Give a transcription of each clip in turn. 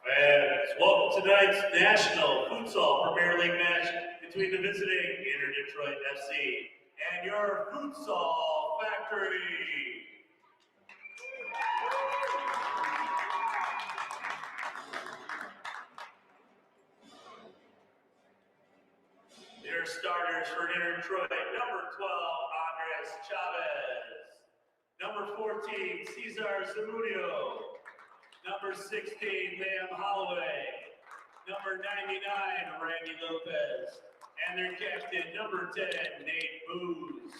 Fans, welcome to tonight's National Futsal Premier League match between the visiting Inter Detroit FC and your Futsal Factory. Your starters for Inter Detroit, number 12, Andres Chavez. Number 14, Cesar Zamudio. Number 16, Liam Holloway. Number 99, Randy Lopez. And their captain, number 10, Nate Booz.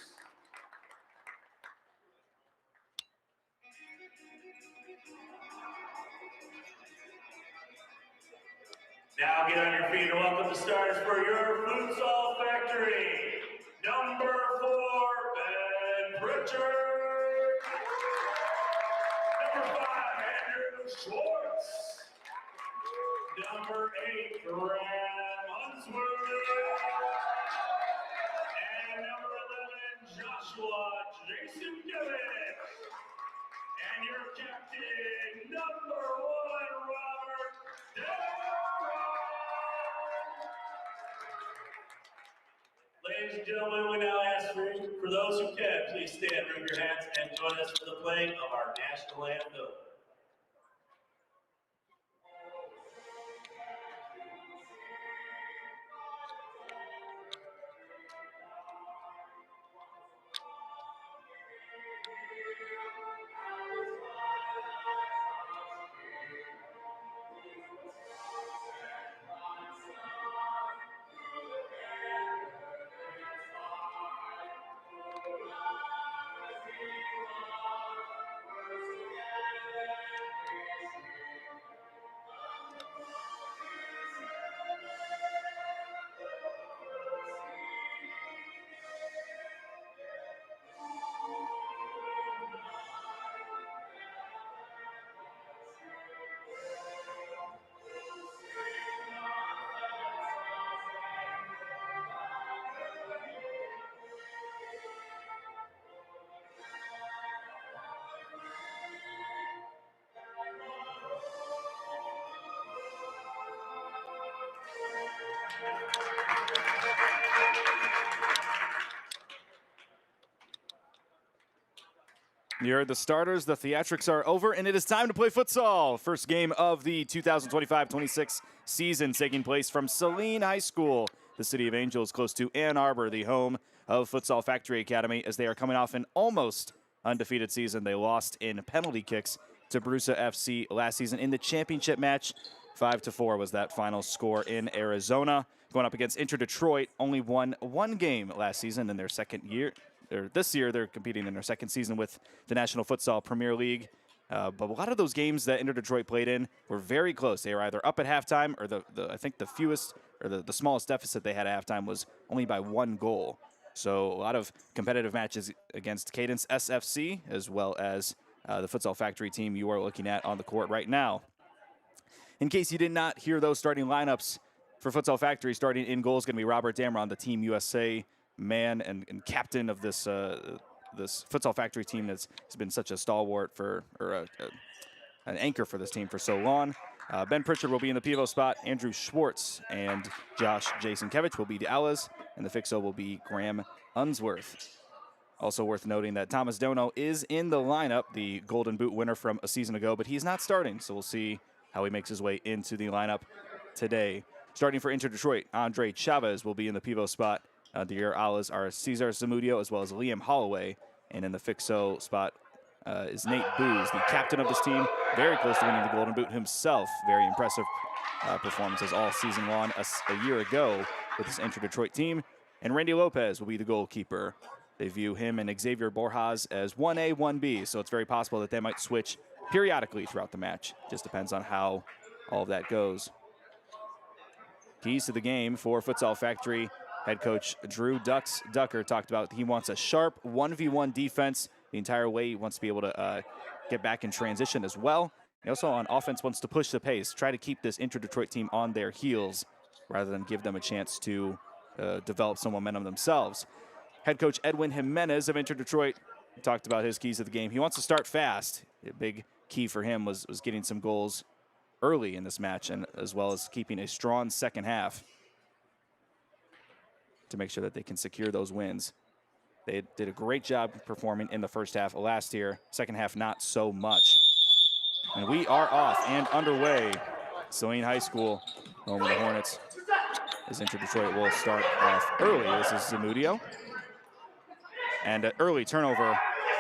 Now get on your feet and welcome the stars for your Futsal Factory. Number 4, Ben Pritchard. Number 5, Andrew Schwartz. Number 8, Graham Unsworth. And number 11, Joshua Jason Gillis. And your captain, number 1, Robert Delron. Ladies and gentlemen, we now ask for those who can, please stand, remove your hats, and join us for the playing of our national anthem. You heard the starters, the theatrics are over, and it is time to play futsal. First game of the 2025-26 season taking place from Saline High School, the City of Angels, close to Ann Arbor, the home of Futsal Factory Academy, as they are coming off an almost undefeated season. They lost in penalty kicks to Brusa FC last season in the championship match. 5-4 was that final score in Arizona. Going up against Inter Detroit, only won one game last season in their second year. This year, they're competing in their second season with the National Futsal Premier League. But a lot of those games that Inter Detroit played in were very close. They were either up at halftime or I think the fewest or the smallest deficit they had at halftime was only by 1 goal. So a lot of competitive matches against Cadence SFC as well as the Futsal Factory team you are looking at on the court right now. In case you did not hear those starting lineups for Futsal Factory, starting in goal is going to be Robert Damron, the Team USA man and captain of this this Futsal Factory team that's been such a stalwart an anchor for this team for so long. Ben Pritchard will be in the pivot spot. Andrew Schwartz and Josh Jason Kevich will be the Alas, and the fixo will be Graham Unsworth. Also worth noting that Thomas Dono is in the lineup, the Golden Boot winner from a season ago, but he's not starting, so we'll see how he makes his way into the lineup today. Starting for Inter Detroit, Andre Chavez will be in the pivot spot. The year Alas are Cesar Zamudio as well as Liam Holloway, and in the fixo spot is Nate Booz, the captain of this team, very close to winning the Golden Boot himself. Very impressive performances all season long a year ago with this Inter Detroit team. And Randy Lopez will be the goalkeeper. They view him and Xavier Borjas as 1A, 1B, so it's very possible that they might switch periodically throughout the match. Just depends on how all of that goes. Keys to the game for Futsal Factory. Head coach Drew Ducker talked about he wants a sharp 1v1 defense the entire way. He wants to be able to get back in transition as well. He also on offense wants to push the pace, try to keep this Inter Detroit team on their heels rather than give them a chance to develop some momentum themselves. Head coach Edwin Jimenez of Inter Detroit talked about his keys to the game. He wants to start fast. A big key for him was getting some goals early in this match, and as well as keeping a strong second half to make sure that they can secure those wins. They did a great job performing in the first half of last year. Second half, not so much. And we are off and underway. Saline High School, home of the Hornets, as Inter Detroit will start off early. This is Zamudio. And an early turnover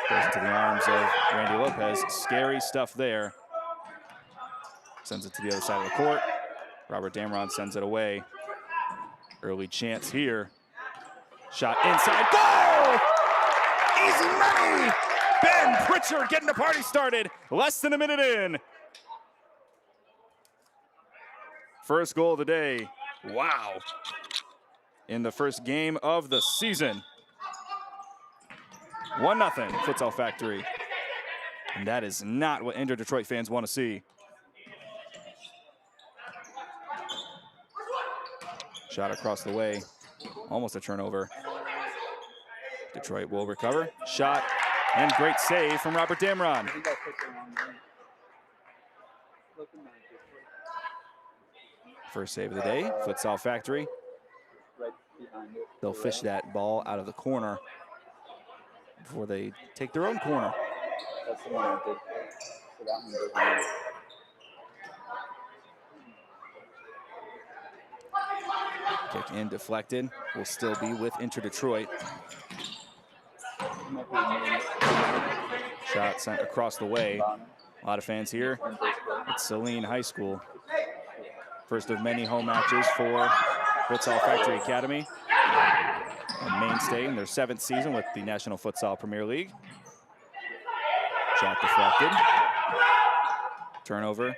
goes into the arms of Randy Lopez. Scary stuff there. Sends it to the other side of the court. Robert Damron sends it away. Early chance here. Shot inside. Goal! Easy money! Ben Pritchard getting the party started. Less than a minute in. First goal of the day. Wow. In the first game of the season. 1-0 Futsal Factory. And that is not what Inter Detroit fans want to see. Shot across the way. Almost a turnover. Detroit will recover. Shot and great save from Robert Damron. First save of the day, Futsal Factory. They'll fish that ball out of the corner before they take their own corner. Kick in, deflected. Will still be with Inter Detroit. Shot sent across the way. A lot of fans here at Saline High School. First of many home matches for Futsal Factory Academy. A mainstay in their 7th season with the National Futsal Premier League. Shot deflected. Turnover.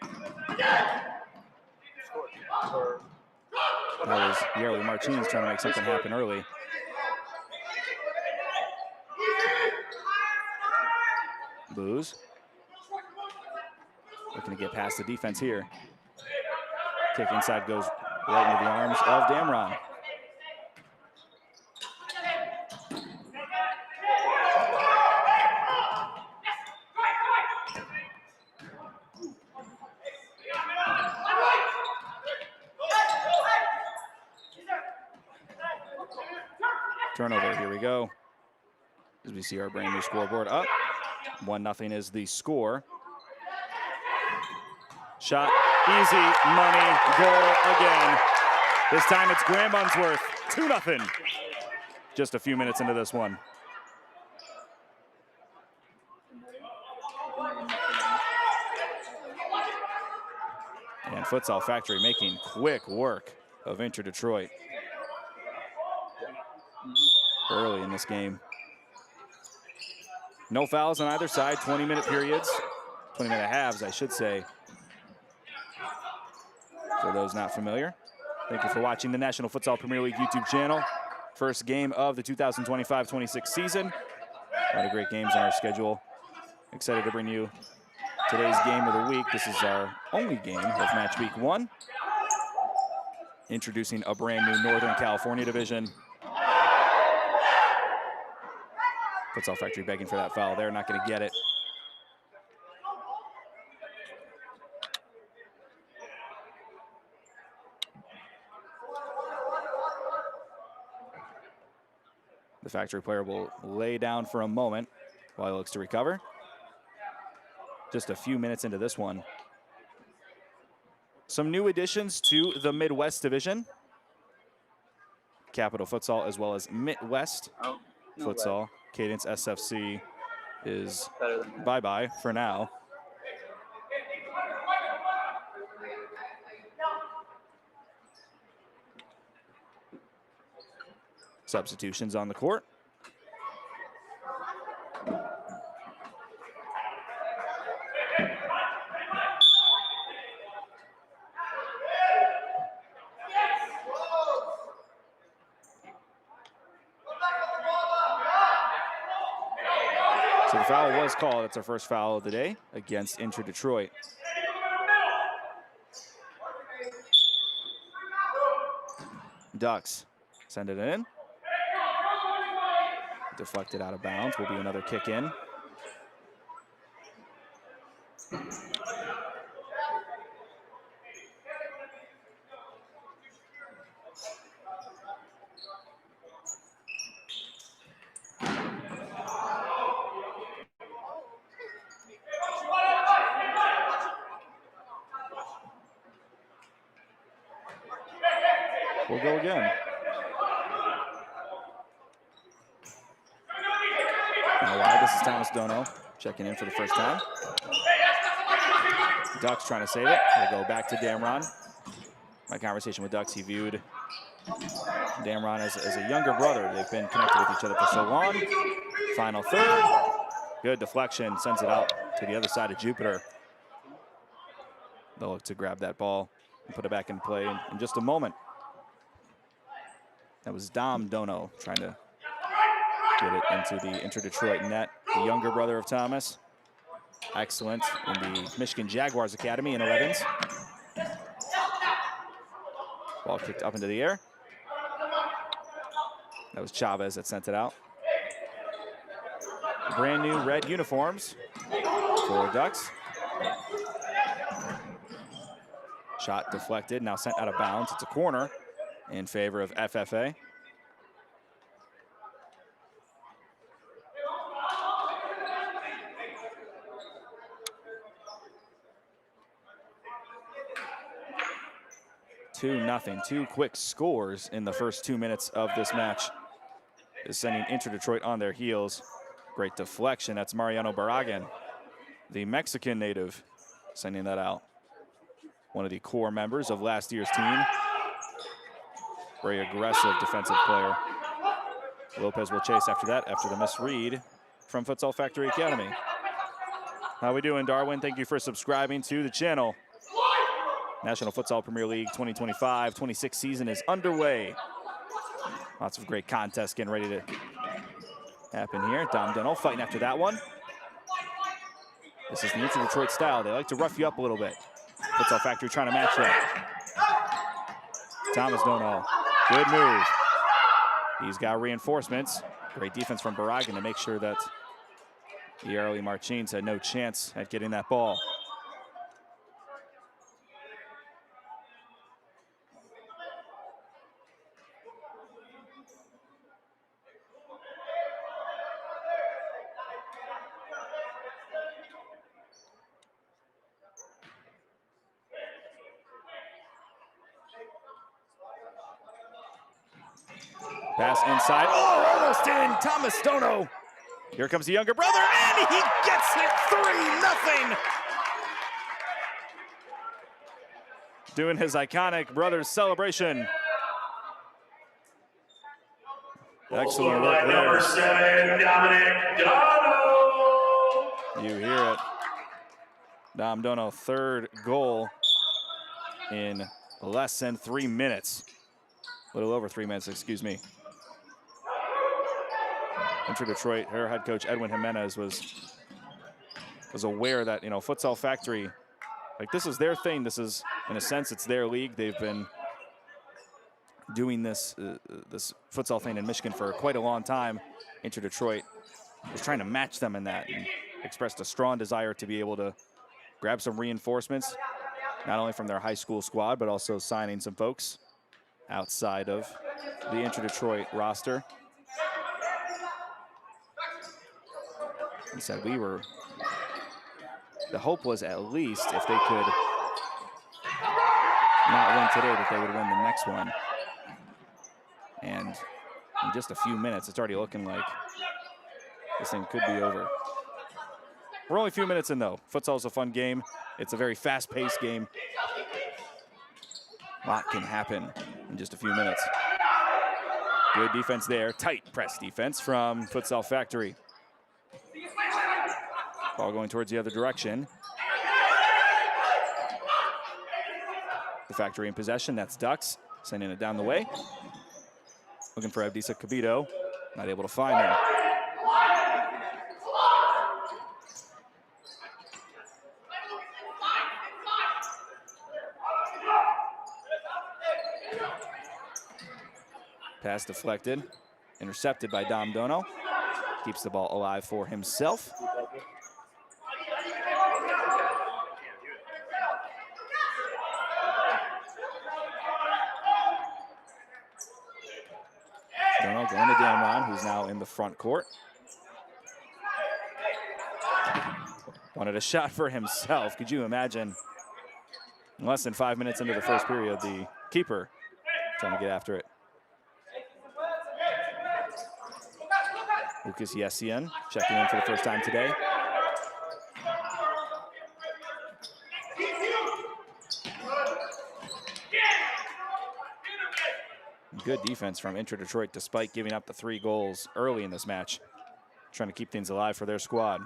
That was Yerli Martinez trying to make something happen early. Booz. Looking to get past the defense here. Kick inside goes right into the arms of Damron. Turnover, here we go. As we see our brand new scoreboard up. 1-0 is the score. Shot, easy, money, goal again. This time it's Graham Unsworth, 2-0. Just a few minutes into this one. And Futsal Factory making quick work of Inter Detroit early in this game. No fouls on either side, 20-minute periods. 20-minute halves, I should say, for those not familiar. Thank you for watching the National Futsal Premier League YouTube channel. First game of the 2025-26 season. A lot of great games on our schedule. Excited to bring you today's game of the week. This is our only game of match week 1. Introducing a brand new Northern California division. Futsal Factory begging for that foul. They're not going to get it. The Factory player will lay down for a moment while he looks to recover. Just a few minutes into this one. Some new additions to the Midwest division. Capital Futsal as well as Midwest Futsal. Cadence SFC is bye-bye for now. Substitutions on the court. So the foul was called. It's our first foul of the day against Inter Detroit. Ducks send it in. Deflected out of bounds. Will be another kick in. We'll go again. Now wide, this is Thomas Dono checking in for the first time. Ducks trying to save it. We'll go back to Damron. My conversation with Ducks, he viewed Damron as a younger brother. They've been connected with each other for so long. Final third. Good deflection, sends it out to the other side of Jupiter. They'll look to grab that ball and put it back in play in just a moment. That was Dom Dono trying to get it into the Inter-Detroit net. The younger brother of Thomas. Excellent in the Michigan Jaguars Academy in 11s. Ball kicked up into the air. That was Chavez that sent it out. Brand new red uniforms for Ducks. Shot deflected, now sent out of bounds. It's a corner in favor of FFA. Two nothing. Two quick scores in the first 2 minutes of this match is sending Inter-Detroit on their heels. Great deflection. That's Mariano Barragan, the Mexican native, sending that out. One of the core members of last year's team. Very aggressive defensive player. Lopez will chase after that, after the misread from Futsal Factory Academy. How we doing, Darwin? Thank you for subscribing to the channel. National Futsal Premier League 2025-26 season is underway. Lots of great contests getting ready to happen here. Dom Dono fighting after that one. This is the Inter Detroit style. They like to rough you up a little bit. Futsal Factory trying to match that. Thomas Dono, good move. He's got reinforcements. Great defense from Barragan to make sure that the early Martins had no chance at getting that ball. Pass inside. Oh, almost in. Thomas Dono. Here comes the younger brother, and he gets it 3-0. Doing his iconic brother's celebration. Excellent work there. Number 7, Dominic Dono. You hear it. Dom Dono, third goal in less than 3 minutes. A little over 3 minutes, excuse me. Inter Detroit, her head coach Edwin Jimenez was aware that, you know, Futsal Factory, like, this is their thing. This is, in a sense, it's their league. They've been doing this this futsal thing in Michigan for quite a long time. Inter Detroit was trying to match them in that and expressed a strong desire to be able to grab some reinforcements, not only from their high school squad, but also signing some folks outside of the Inter Detroit roster. He said the hope was at least if they could not win today, that they would win the next one. And in just a few minutes, it's already looking like this thing could be over. We're only a few minutes in, though. Futsal is a fun game. It's a very fast-paced game. A lot can happen in just a few minutes. Good defense there. Tight press defense from Futsal Factory. Ball going towards the other direction. The Factory in possession. That's Ducks. Sending it down the way. Looking for Abdisa Cabito. Not able to find him. Pass deflected. Intercepted by Dom Dono. Keeps the ball alive for himself. Dono going to Damron, who's now in the front court. Wanted a shot for himself. Could you imagine? Less than 5 minutes into the first period, the keeper trying to get after it. Lucas Yessian checking in for the first time today. Good defense from Inter Detroit despite giving up the 3 goals early in this match. Trying to keep things alive for their squad.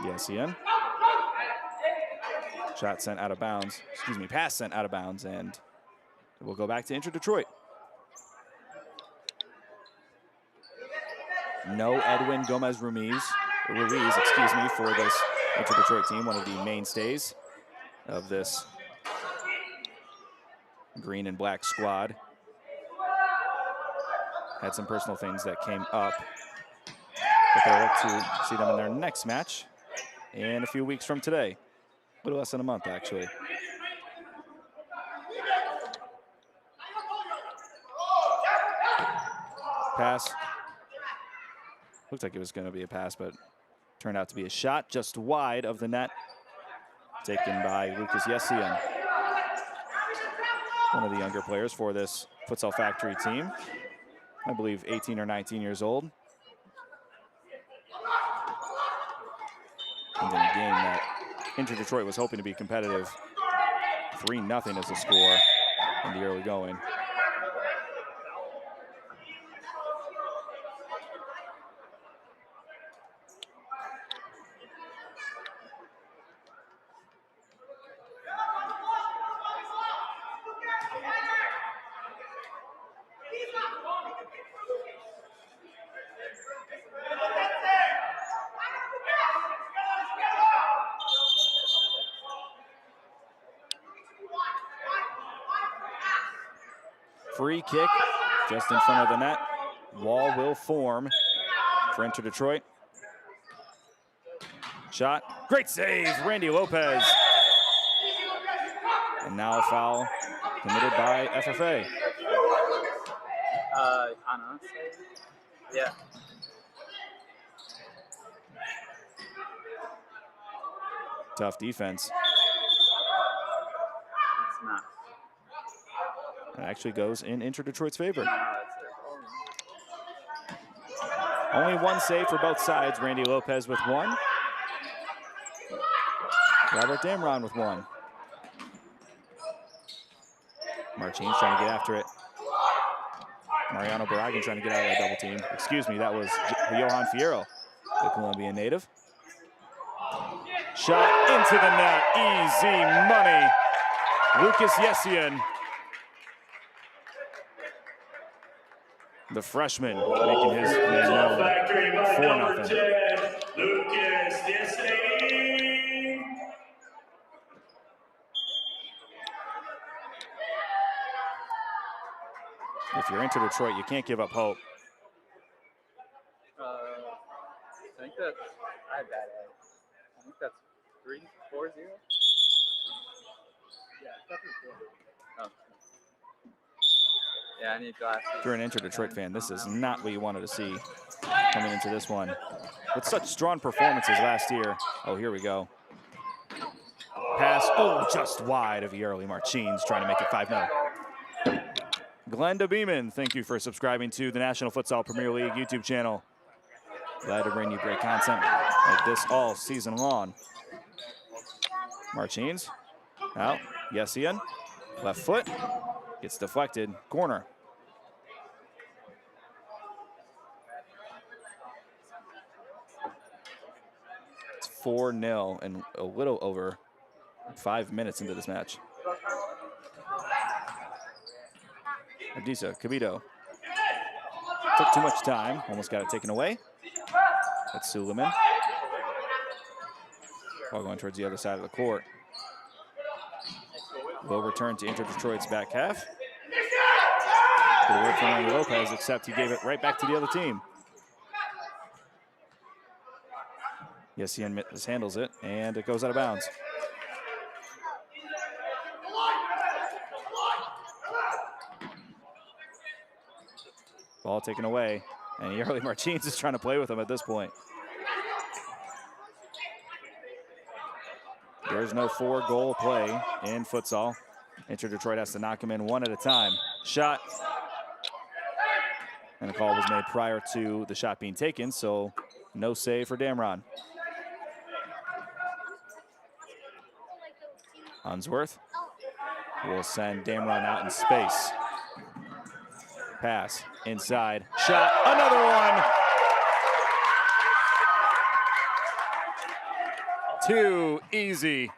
Yessian. Shot sent out of bounds. Excuse me, pass sent out of bounds, and we'll go back to Inter Detroit. No Edwin Gomez-Ruiz, excuse me, for this Inter Detroit team, one of the mainstays of this green and black squad. Had some personal things that came up, but they'll look to see them in their next match in a few weeks from today. A little less than a month, actually. Pass. Looked like it was going to be a pass, but turned out to be a shot just wide of the net. Taken by Lucas Yessian. One of the younger players for this Futsal Factory team. I believe 18 or 19 years old. And in a game that Inter Detroit was hoping to be competitive. 3-0 is the score in the early going. Free kick just in front of the net. Wall will form for Inter Detroit. Shot, great save, Randy Lopez. And now a foul committed by FFA. On us? Yeah. Tough defense. It's not. It actually goes in Inter Detroit's favor. Only one save for both sides. Randy Lopez with one. Robert Damron with one. Martins trying to get after it. Mariano Barragan trying to get out of that double team. Excuse me, that was Johan Fierro, the Colombian native. Shot into the net, easy money. Lucas Yessian, the freshman, making his name known. 4-0. 10, Lucas Saline. If you're into Detroit, you can't give up hope. I think that's, I have bad eyes. I think that's 3-4-0. Yeah, definitely. Oh. Yeah, I need glasses. If you're an Inter Detroit fan, this is not what you wanted to see coming into this one. With such strong performances last year. Oh, here we go. Pass, oh, just wide of Yerli Martins, trying to make it 5-0. Glenda Beeman, thank you for subscribing to the National Futsal Premier League YouTube channel. Glad to bring you great content like this all season long. Martins, out, Yessian, left foot, gets deflected, corner. It's 4-0 and a little over 5 minutes into this match. Abdisa, Cabito. Took too much time, almost got it taken away. That's Suleiman. Ball going towards the other side of the court. Will return to Inter Detroit's back half. Good work from Randy Lopez, except he gave it right back to the other team. Yessian mishandles it, and it goes out of bounds. Ball taken away, and Yerli Martins is trying to play with him at this point. There's no 4-goal play in futsal. Inter Detroit has to knock him in one at a time. Shot. And a call was made prior to the shot being taken, so no save for Damron. Unsworth will send Damron out in space. Pass inside, shot, another one. Too easy.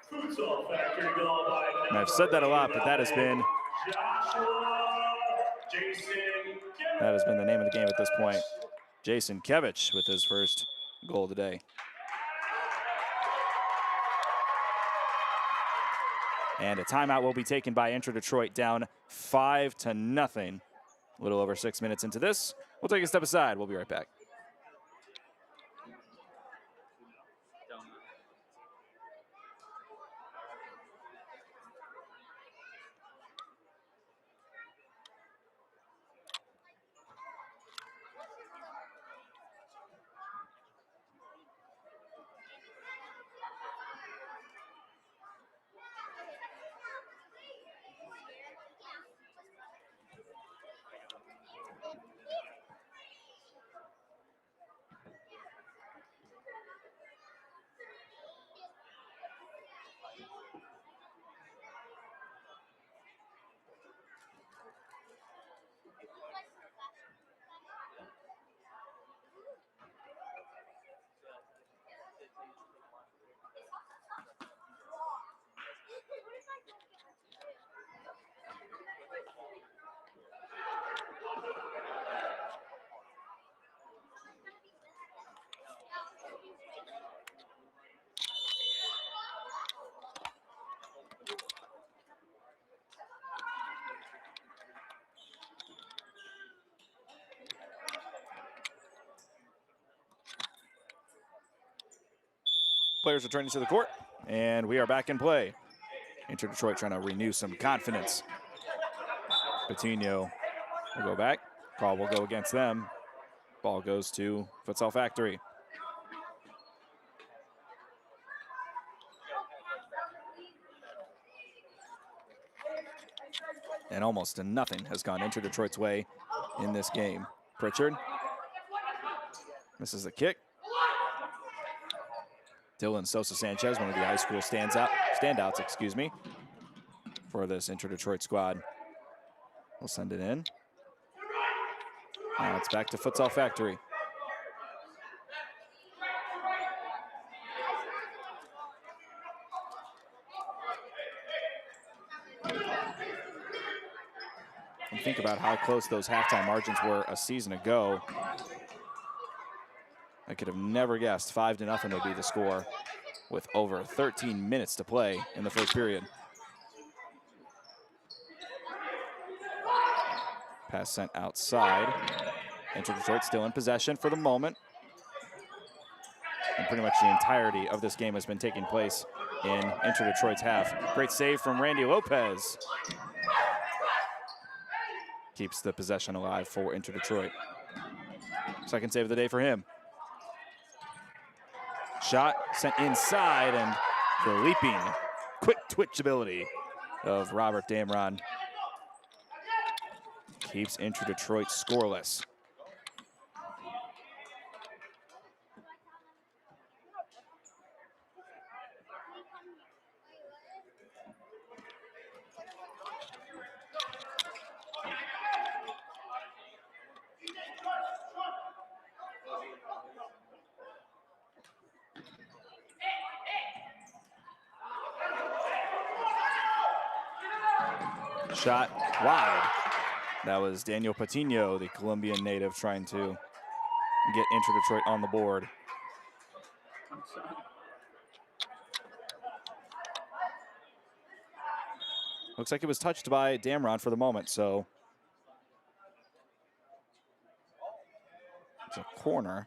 And I've said that a lot, but that has been the name of the game at this point. Jason Kevich with his first goal today. And a timeout will be taken by Inter Detroit, down 5-0. A little over 6 minutes into this. We'll take a step aside. We'll be right back. Players returning to the court, and we are back in play. Inter Detroit trying to renew some confidence. Patino will go back. Call will go against them. Ball goes to Futsal Factory. And almost nothing has gone Inter Detroit's way in this game. Pritchard misses the kick. Dylan Sosa Sanchez, one of the high school standouts, excuse me, for this Inter Detroit squad. We'll send it in. Now it's back to Futsal Factory. And think about how close those halftime margins were a season ago. I could have never guessed 5-0 would be the score with over 13 minutes to play in the first period. Pass sent outside. Inter Detroit still in possession for the moment. And pretty much the entirety of this game has been taking place in Inter Detroit's half. Great save from Randy Lopez. Keeps the possession alive for Inter Detroit. Second save of the day for him. Shot sent inside, and the leaping, quick twitch ability of Robert Damron keeps Inter Detroit scoreless. Shot wide. That was Daniel Patino, the Colombian native, trying to get Inter Detroit on the board. Looks like it was touched by Damron for the moment, so it's a corner.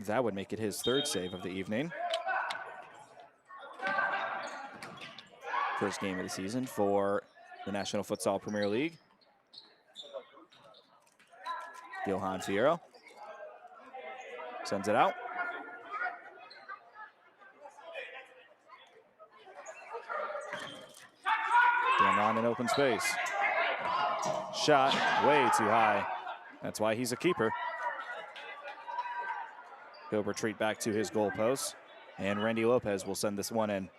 That would make it his third save of the evening. First game of the season for the National Futsal Premier League. Johan Fierro sends it out. Damron in open space. Shot way too high. That's why he's a keeper. He'll retreat back to his goal post, and Randy Lopez will send this one in.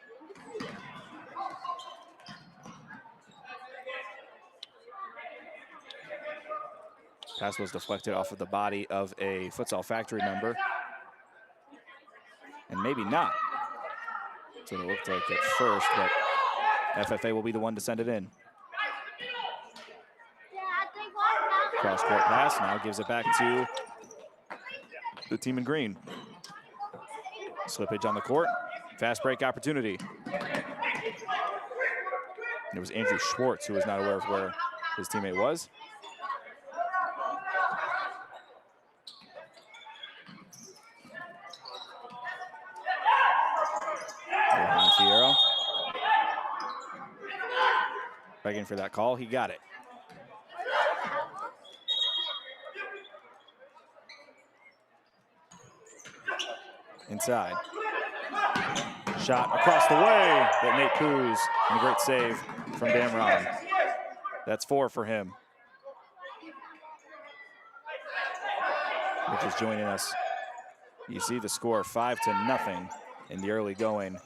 Pass was deflected off of the body of a Futsal Factory member. And maybe not. That's what it looked like at first, but FFA will be the one to send it in. Cross-court pass now gives it back to the team in green. Slippage on the court. Fast break opportunity. And it was Andrew Schwartz who was not aware of where his teammate was. Fierro. Begging for that call, he got it. Inside. Shot across the way, but Nate Poos, and a great save from Damron. That's 4 for him. Which is joining us. You see the score 5-0 in the early going.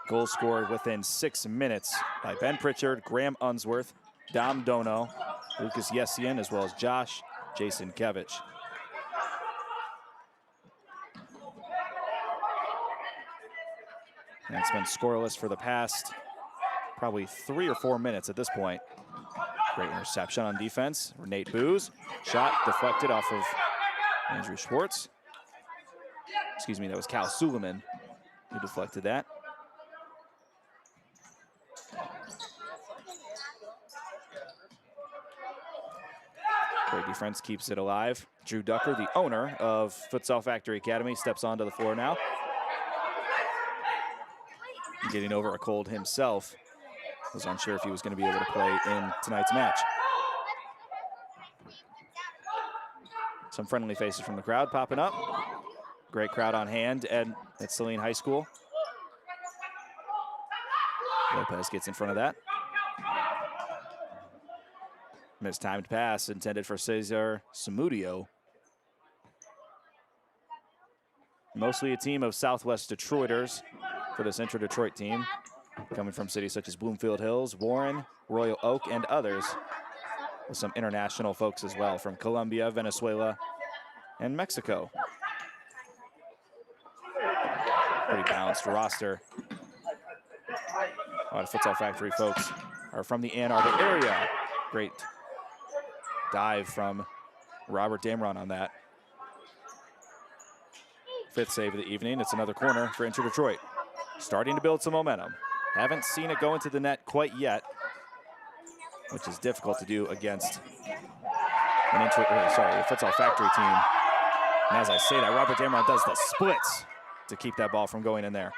Goals scored within 6 minutes by Ben Pritchard, Graham Unsworth, Dom Dono, Lucas Yessian, as well as Josh Jason Kevich. And it's been scoreless for the past probably 3 or 4 minutes at this point. Great interception on defense. Nate Booz. Shot deflected off of Andrew Schwartz. Excuse me, that was Cal Suleiman who deflected that. Great defense keeps it alive. Drew Ducker, the owner of Futsal Factory Academy, steps onto the floor now. Getting over a cold himself. Was unsure if he was going to be able to play in tonight's match. Some friendly faces from the crowd popping up. Great crowd on hand at Saline High School. Lopez gets in front of that. Mistimed pass intended for Cesar Samudio. Mostly a team of Southwest Detroiters for this Inter Detroit team, coming from cities such as Bloomfield Hills, Warren, Royal Oak, and others. with some international folks as well from Colombia, Venezuela, and Mexico. Pretty balanced roster. A lot of Futsal Factory folks are from the Ann Arbor area. Great dive from Robert Damron on that. 5th save of the evening. It's another corner for Inter Detroit. Starting to build some momentum. Haven't seen it go into the net quite yet, which is difficult to do against a Futsal Factory team. And as I say that, Robert Damron does the splits to keep that ball from going in there.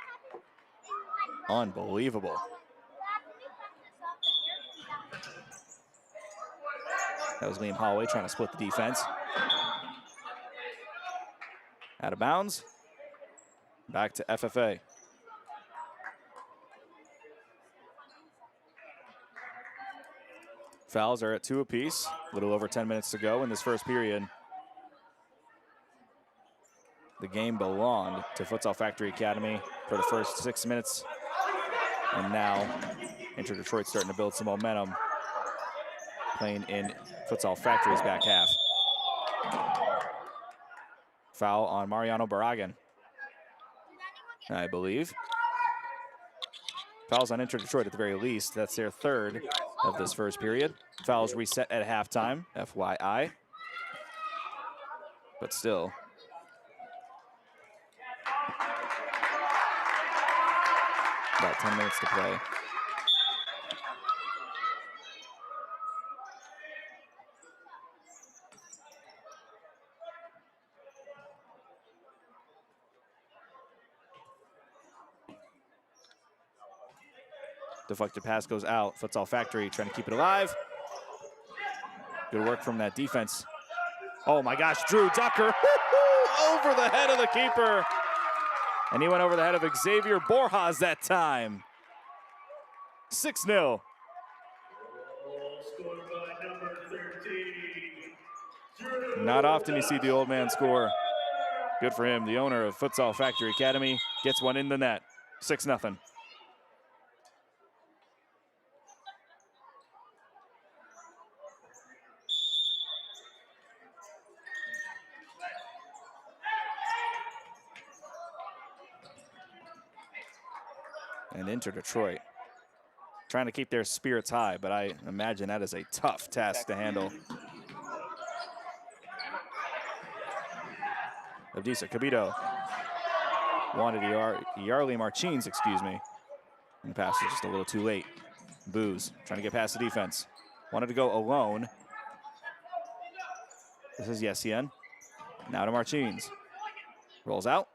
Unbelievable. That was Liam Holloway trying to split the defense. Out of bounds. Back to FFA. Fouls are at 2 apiece. A little over 10 minutes to go in this first period. The game belonged to Futsal Factory Academy for the first 6 minutes. And now Inter Detroit starting to build some momentum, playing in Futsal Factory's back half. Foul on Mariano Barragan, I believe. Fouls on Inter Detroit at the very least. That's their 3rd of this first period. Fouls reset at halftime, FYI. But still. About 10 minutes to play. Deflected pass goes out. Futsal Factory trying to keep it alive. Good work from that defense. Oh my gosh, Drew Ducker over the head of the keeper. And he went over the head of Xavier Borjas that time. 6-0. Not often you see the old man score. Good for him. The owner of Futsal Factory Academy gets one in the net. 6-0. And Inter Detroit trying to keep their spirits high, but I imagine that is a tough task to handle. Abdisa Cabito wanted Yarley Martins, excuse me. And the pass is just a little too late. Booz trying to get past the defense. Wanted to go alone. This is Yessian. Now to Martins. Rolls out.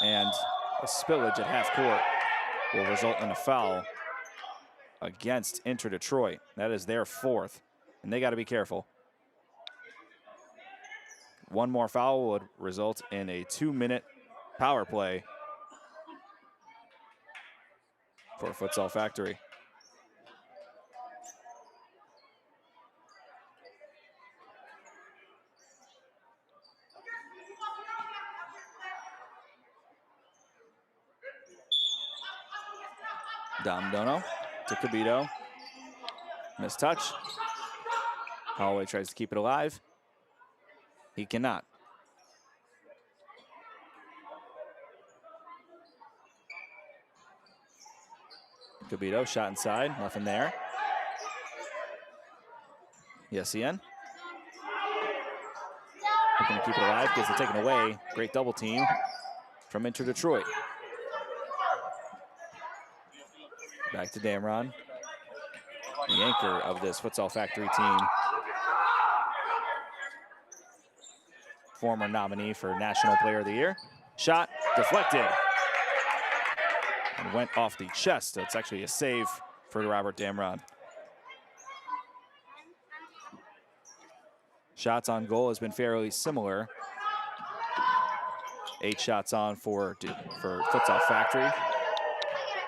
And a spillage at half court will result in a foul against Inter Detroit. That is their 4th, and they got to be careful. One more foul would result in a 2-minute power play for Futsal Factory. Domdono to Cabito. Missed touch. Holloway tries to keep it alive. He cannot. Cabito shot inside, nothing there. Yessian. Looking to keep it alive, gets it taken away. Great double team from Inter Detroit. Back to Damron, the anchor of this Futsal Factory team. Former nominee for National Player of the Year. Shot deflected and went off the chest. It's actually a save for Robert Damron. Shots on goal has been fairly similar. 8 shots on for Futsal Factory.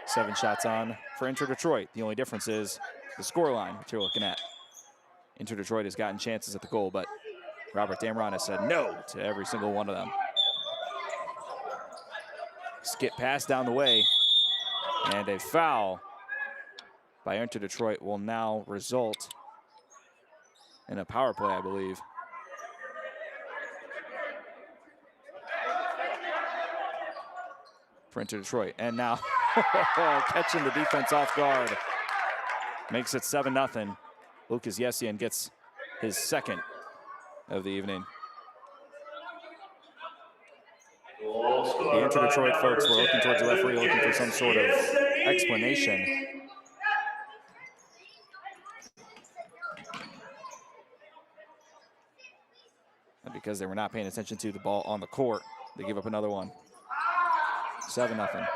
7 shots on for Inter Detroit. The only difference is the scoreline that you're looking at. Inter Detroit has gotten chances at the goal, but Robert Damron has said no to every single one of them. Skip pass down the way, and a foul by Enter Detroit will now result in a power play, I believe. For Enter Detroit. And now catching the defense off guard. Makes it 7-0. Lucas Yessian gets his second of the evening. The Enter Detroit folks were looking towards the referee, looking for some sort of explanation. And because they were not paying attention to the ball on the court, they give up another one. 7-0.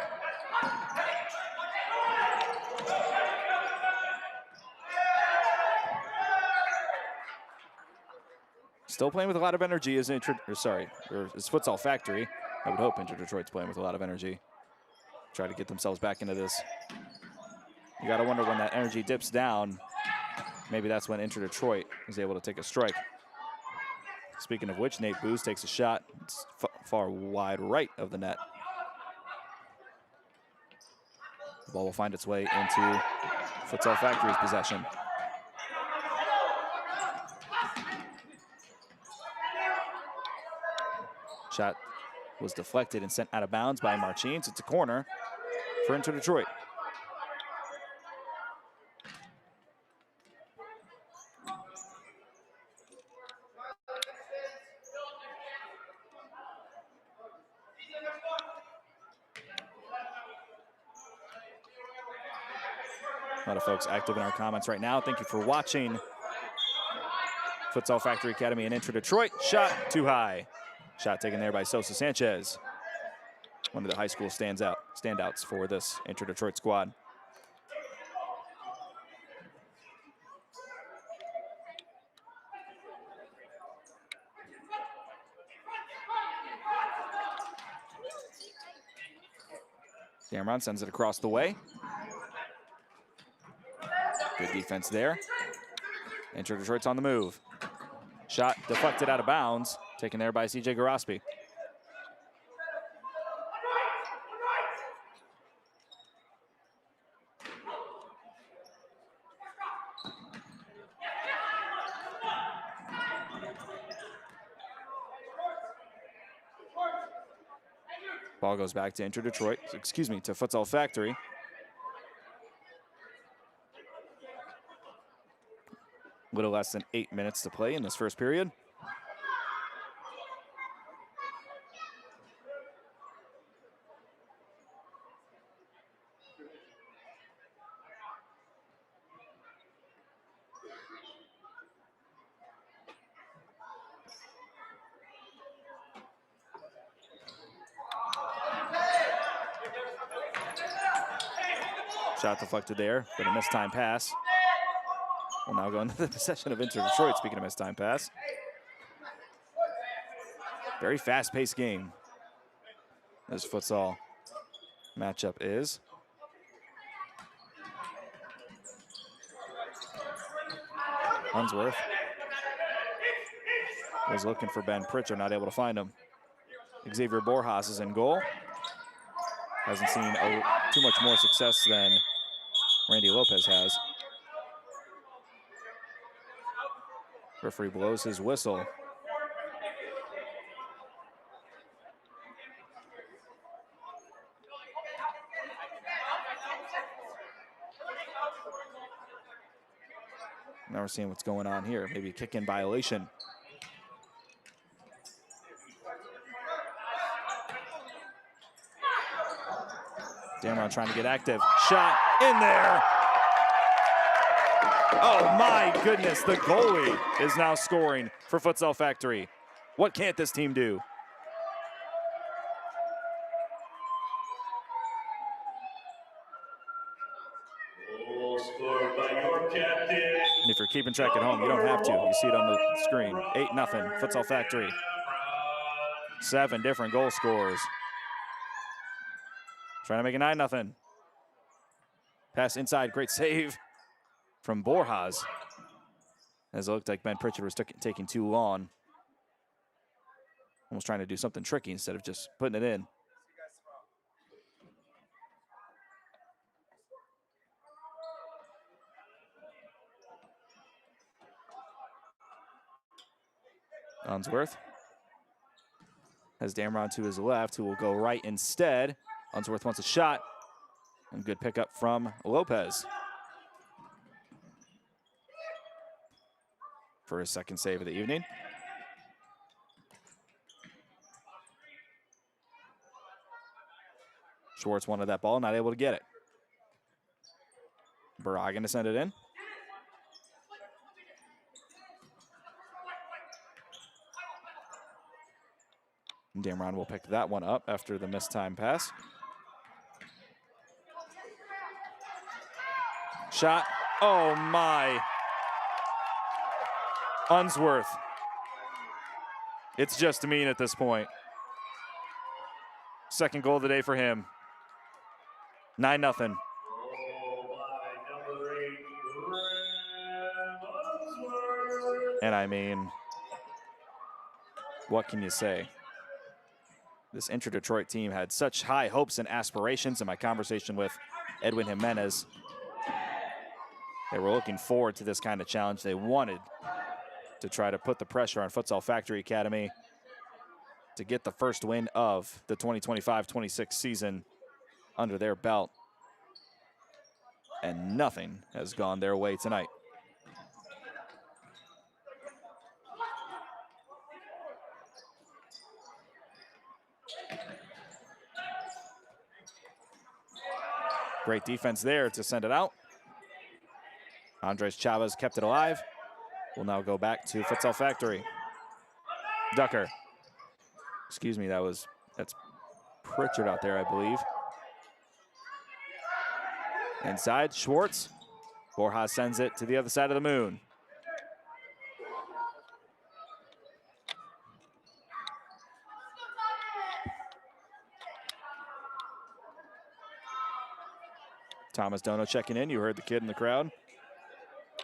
Still playing with a lot of energy is Futsal Factory. I would hope Enter Detroit's playing with a lot of energy. Try to get themselves back into this. You gotta wonder when that energy dips down, maybe that's when Enter Detroit is able to take a strike. Speaking of which, Nate Booz takes a shot. It's far wide right of the net. The ball will find its way into Futsal Factory's possession. Shot was deflected and sent out of bounds by Marchines. It's a corner for Enter Detroit. A lot of folks active in our comments right now. Thank you for watching. Futsal Factory Academy and Enter Detroit. Shot too high. Shot taken there by Sosa Sanchez. One of the high school standouts for this Enter Detroit squad. Cameron sends it across the way. Good defense there. Enter Detroit's on the move. Shot deflected out of bounds, taken there by CJ Garospi. Ball goes back to Enter Detroit, to Futsal Factory. Little less than 8 minutes to play in this first period. Shot deflected there, but a missed time pass. We'll now go into the possession of Enter Detroit, speaking of missed time pass. Very fast-paced game. This futsal matchup is. Unsworth was looking for Ben Pritchard, not able to find him. Xavier Borjas is in goal. Hasn't seen too much more success than Randy Lopez has. Referee blows his whistle. Now we're seeing what's going on here. Maybe a kick-in violation. Damron trying to get active. Shot in there. Oh my goodness, the goalie is now scoring for Futsal Factory. What can't this team do? Goal scored by your captain. And if you're keeping track at home, you don't have to. You see it on the screen. 8-0, Futsal Factory. 7 different goal scorers. Trying to make it 9-0. Pass inside, great save from Borjas. As it looked like Ben Pritchard was taking too long. Almost trying to do something tricky instead of just putting it in. Unsworth has Damron to his left, who will go right instead. Unsworth wants a shot. And good pickup from Lopez for his second save of the evening. Schwartz wanted that ball, not able to get it. Barragan to send it in. Damron will pick that one up after the missed time pass. Shot. Oh my. Unsworth. It's just mean at this point. Second goal of the day for him. 9-0. And I mean, what can you say? This Inter-Detroit team had such high hopes and aspirations. In my conversation with Edwin Jimenez, they were looking forward to this kind of challenge. They wanted to try to put the pressure on Futsal Factory Academy to get the first win of the 2025-26 season under their belt. And nothing has gone their way tonight. Great defense there to send it out. Andres Chavez kept it alive. We'll now go back to Futsal Factory. Ducker. Excuse me, that's Pritchard out there, I believe. Inside, Schwartz. Borja sends it to the other side of the moon. Thomas Dono checking in. You heard the kid in the crowd.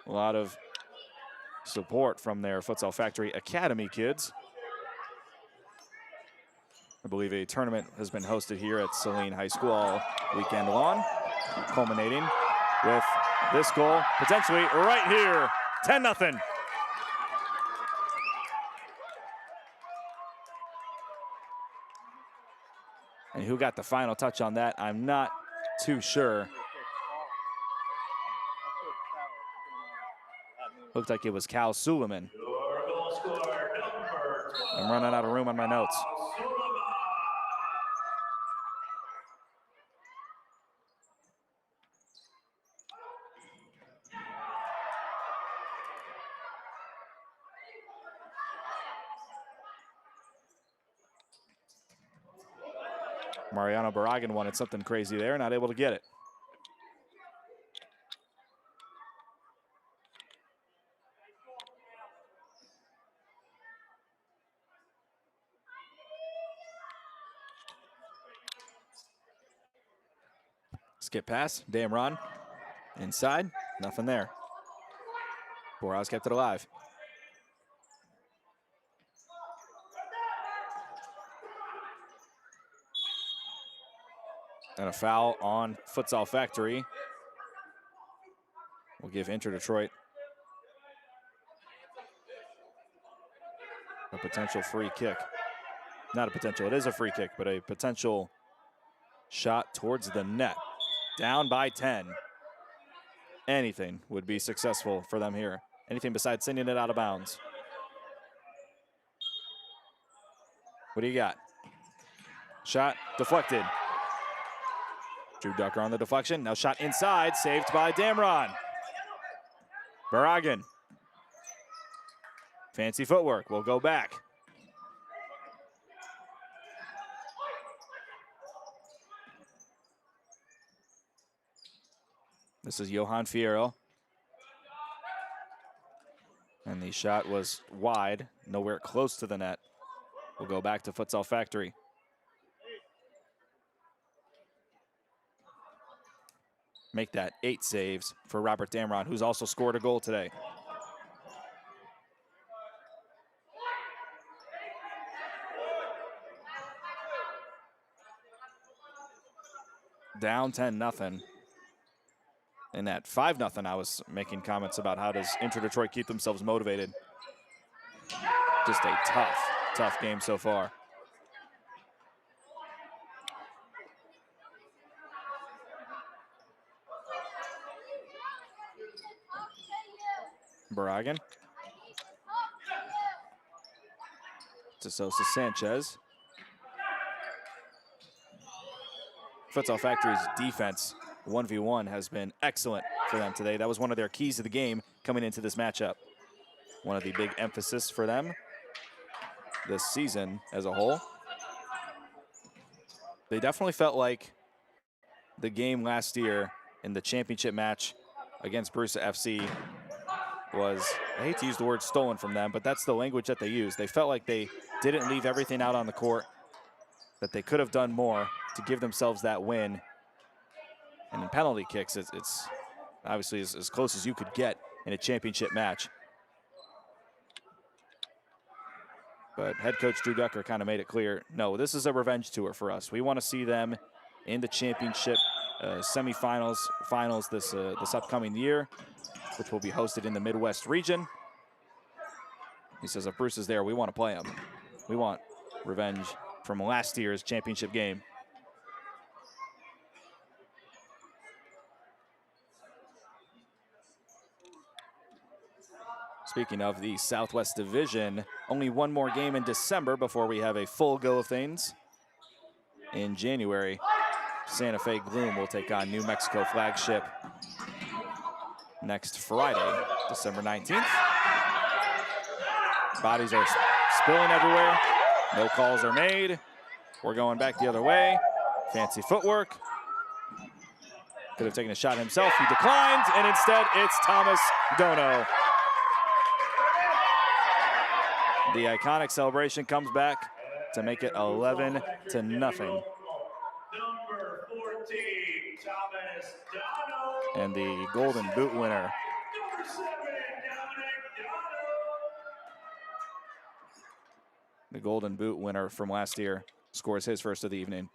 A lot of support from their Futsal Factory Academy kids. I believe a tournament has been hosted here at Saline High School all weekend long, culminating with this goal potentially right here, 10-0. And who got the final touch on that, I'm not too sure. Looked like it was Cal Suleiman. I'm running out of room on my notes. Mariano Barragan wanted something crazy there, not able to get it. Skip pass, Damron. Inside, nothing there. Boraz kept it alive. And a foul on Futsal Factory. We'll give Inter-Detroit a potential free kick. Not a potential, it is a free kick, but a potential shot towards the net. Down by 10. Anything would be successful for them here. Anything besides sending it out of bounds. What do you got? Shot deflected. Drew Ducker on the deflection. Now shot inside, saved by Damron. Barragan. Fancy footwork. We'll go back. This is Johan Fierro. And the shot was wide, nowhere close to the net. We'll go back to Futsal Factory. Make that 8 saves for Robert Damron, who's also scored a goal today. Down 10-0. And at 5-0, I was making comments about how does Inter-Detroit keep themselves motivated. Just a tough game so far. Barragan. To Sosa Sanchez. Futsal Factory's defense, 1v1, has been excellent for them today. That was one of their keys to the game coming into this matchup. One of the big emphasis for them this season as a whole. They definitely felt like the game last year in the championship match against Bruce FC was, I hate to use the word stolen from them, but that's the language that they use. They felt like they didn't leave everything out on the court, that they could have done more to give themselves that win. And in penalty kicks, it's obviously as close as you could get in a championship match. But head coach Drew Gucker kind of made it clear, no, this is a revenge tour for us. We want to see them in the championship semifinals, finals this upcoming year, which will be hosted in the Midwest region. He says if Bruce is there, we want to play him. We want revenge from last year's championship game. Speaking of the Southwest Division, only one more game in December before we have a full go of things. In January, Santa Fe Gloom will take on New Mexico Flagship next Friday, December 19th. Bodies are spilling everywhere. No calls are made. We're going back the other way. Fancy footwork. Could have taken a shot himself. He declined, and instead it's Thomas Dono. The iconic celebration comes back to make it 11-0. Number 14, Thomas Dono. And the Golden Boot winner, Number 7, Dominic Dono. the Golden Boot winner from last year, scores his first of the evening.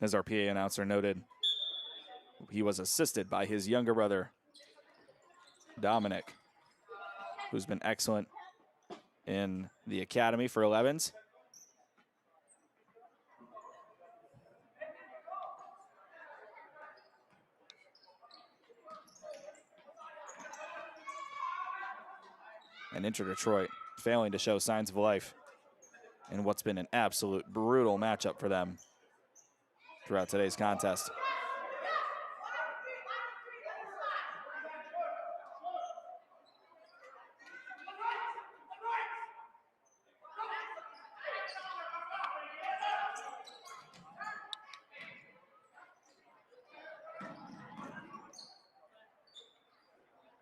As our PA announcer noted, he was assisted by his younger brother, Dominic, who's been excellent in the academy for 11s. And Inter Detroit failing to show signs of life in what's been an absolute brutal matchup for them throughout today's contest.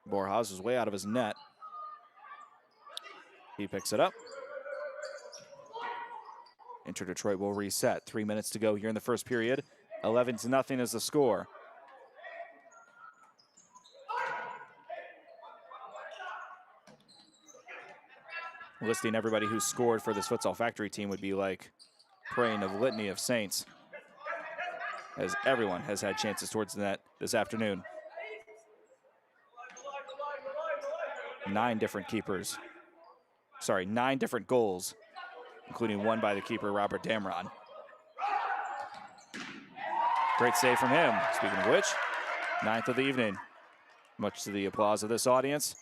Borjas is way out of his net. He picks it up. Inter Detroit will reset. 3 minutes to go here in the first period. 11-0 is the score. Listing everybody who scored for this Futsal Factory team would be like praying a litany of saints, as everyone has had chances towards the net this afternoon. 9 different keepers. Sorry, 9 different goals, including one by the keeper, Robert Damron. Great save from him. Speaking of which, 9th of the evening, much to the applause of this audience.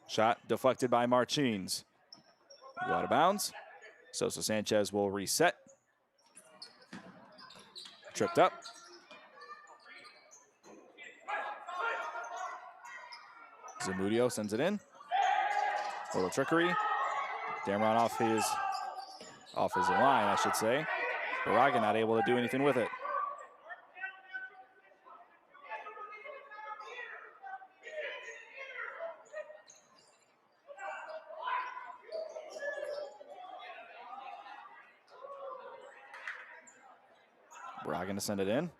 Shot deflected by Martins. Go out of bounds. Sosa Sanchez will reset. Tripped up. Zamudio sends it in. A little trickery. Damron off his line, I should say. Barragan not able to do anything with it. Barragan to send it in.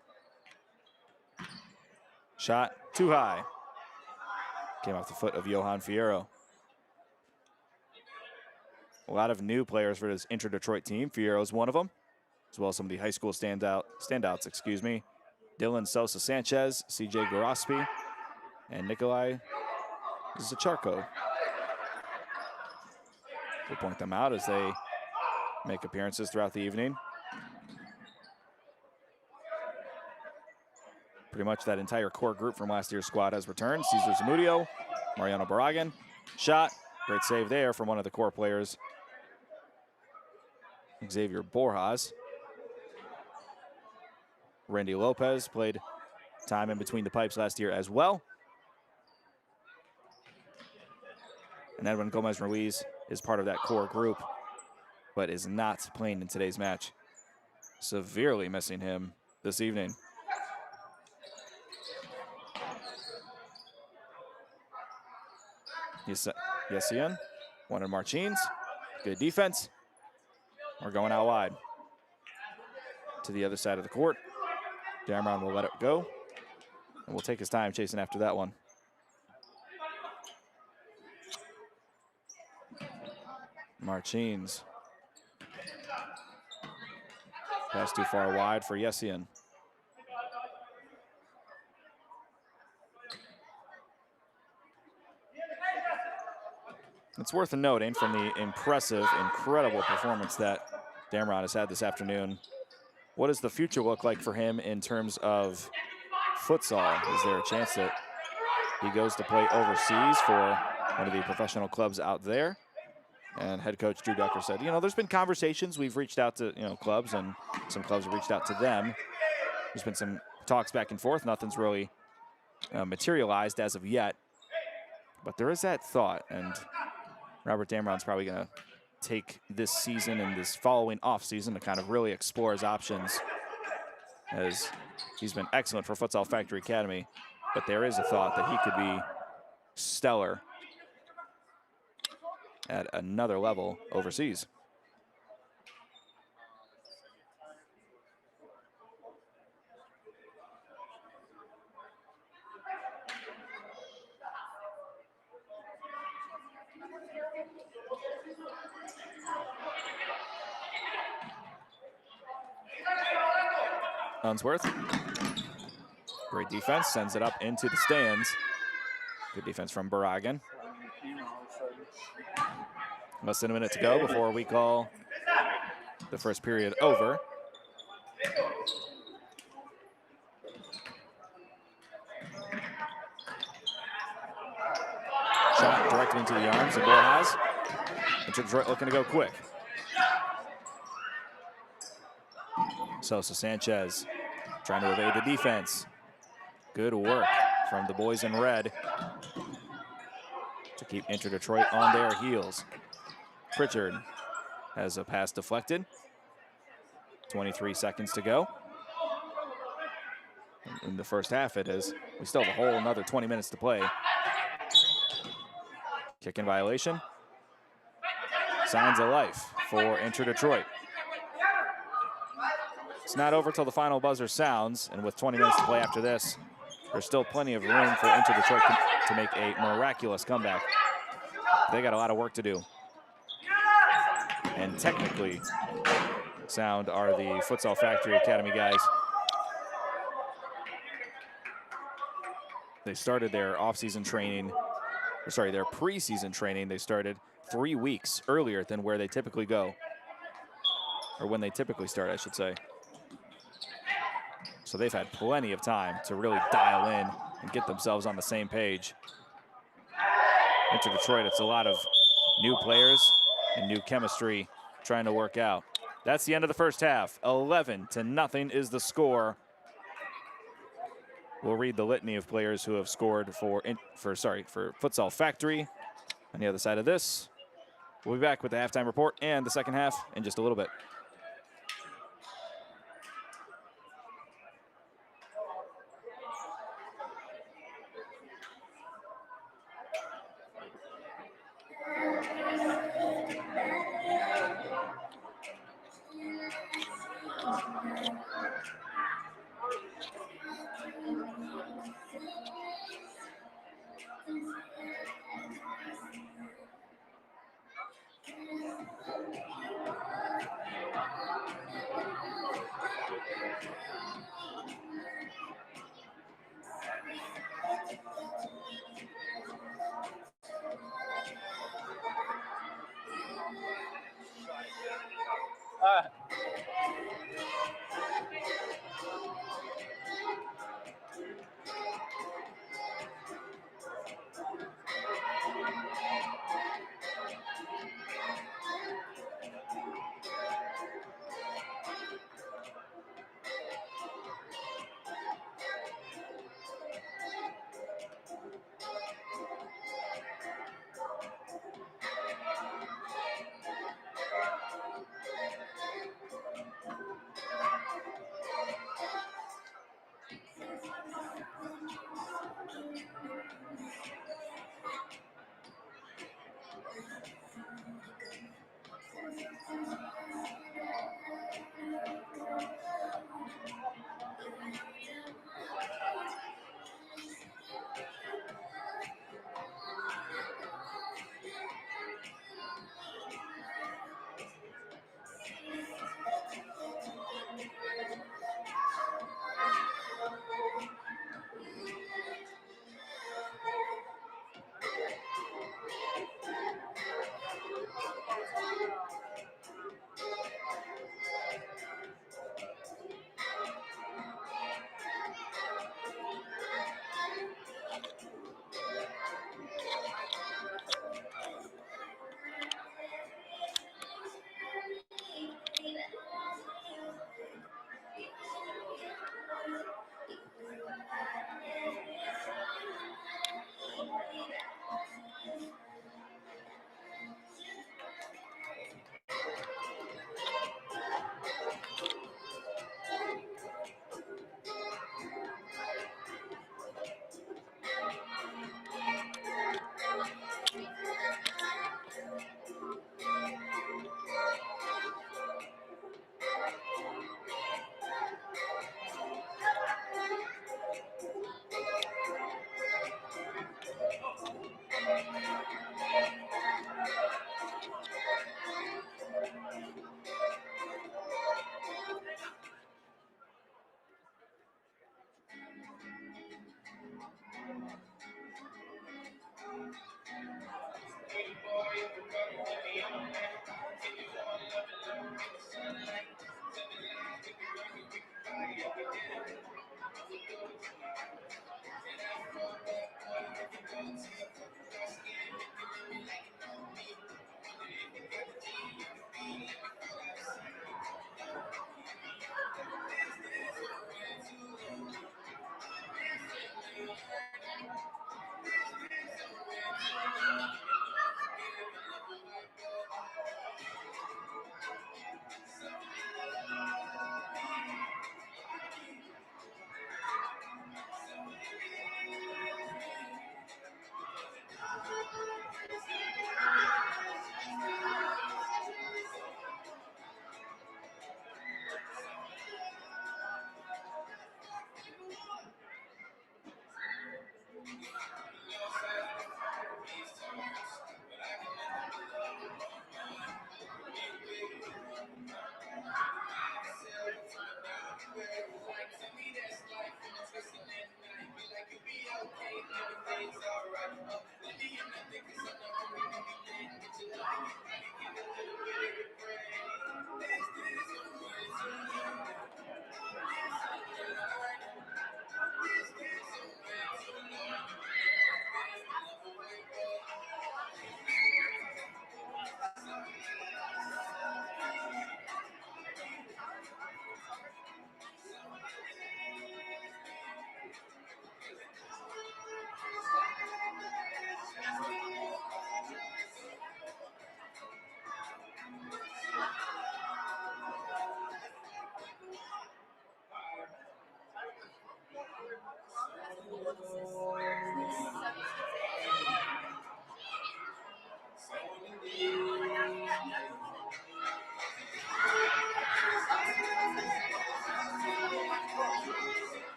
Shot too high. Came off the foot of Johan Fierro. A lot of new players for this Inter Detroit team. Fierro's one of them, as well as some of the high school standouts, excuse me. Dylan Sosa Sanchez, CJ Garospi, and Nikolai Zacharko. We'll point them out as they make appearances throughout the evening. Pretty much that entire core group from last year's squad has returned. Cesar Zamudio, Mariano Barragan, shot. Great save there from one of the core players, Xavier Borjas. Randy Lopez played time in between the pipes last year as well. And Edwin Gomez Ruiz is part of that core group, but is not playing in today's match. Severely missing him this evening. Yesian, one of Martins. Good defense. We're going out wide to the other side of the court. Damron will let it go, and will take his time chasing after that one. Martins. Pass too far wide for Yesian. It's worth noting from the impressive, incredible performance that Damron has had this afternoon. What does the future look like for him in terms of futsal? Is there a chance that he goes to play overseas for one of the professional clubs out there? And head coach Drew Ducker said, you know, there's been conversations. We've reached out to, clubs, and some clubs have reached out to them. There's been some talks back and forth. Nothing's really materialized as of yet. But there is that thought, and Robert Damron's probably going to take this season and this following off season to kind of really explore his options, as he's been excellent for Futsal Factory Academy. But there is a thought that he could be stellar at another level overseas. Unsworth, great defense, sends it up into the stands. Good defense from Barragan. Less than a minute to go before we call the first period over. Shot directly into the arms of Borjas. Into Detroit, looking to go quick. Sosa Sanchez trying to evade the defense. Good work from the boys in red to keep Inter Detroit on their heels. Pritchard has a pass deflected. 23 seconds to go. In the first half, it is. We still have a whole another 20 minutes to play. Kick in violation. Signs of life for Inter Detroit. It's not over till the final buzzer sounds, and with 20 minutes to play after this, there's still plenty of room for Inter Detroit to make a miraculous comeback. They got a lot of work to do. And technically sound are the Futsal Factory Academy guys. They started their off-season training, or sorry, their preseason training, they started 3 weeks earlier than where they typically go. Or when they typically start, I should say. So they've had plenty of time to really dial in and get themselves on the same page. Inter Detroit, it's a lot of new players and new chemistry trying to work out. That's the end of the first half. 11-0 is the score. We'll read the litany of players who have scored for Futsal Factory. On the other side of this, we'll be back with the halftime report and the second half in just a little bit.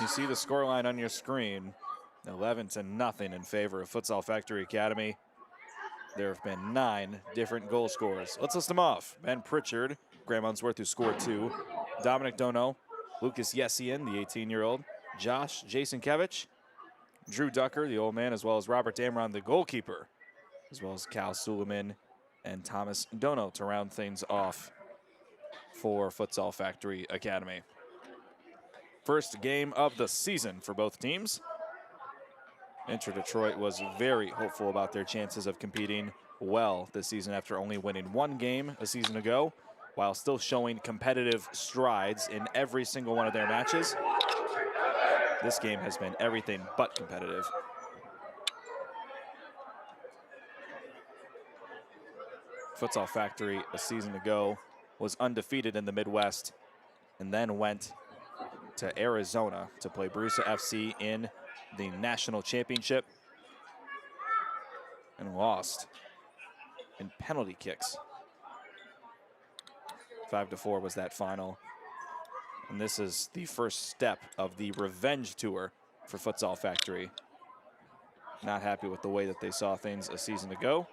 You see the scoreline on your screen, 11-0 in favor of Futsal Factory Academy. There have been 9 different goal scorers. Let's list them off. Ben Pritchard, Graham Unsworth, who scored 2. Dominic Dono, Lucas Yessian, the 18-year-old. Josh Jason Kevich, Drew Ducker, the old man, as well as Robert Damron, the goalkeeper, as well as Cal Suleiman and Thomas Dono to round things off for Futsal Factory Academy. First game of the season for both teams. Inter Detroit was very hopeful about their chances of competing well this season after only winning 1 game a season ago, while still showing competitive strides in every single one of their matches. This game has been everything but competitive. Futsal Factory a season ago was undefeated in the Midwest and then went to Arizona to play Brusa FC in the national championship and lost in penalty kicks. 5-4 was that final. And this is the first step of the revenge tour for Futsal Factory. Not happy with the way that they saw things a season ago,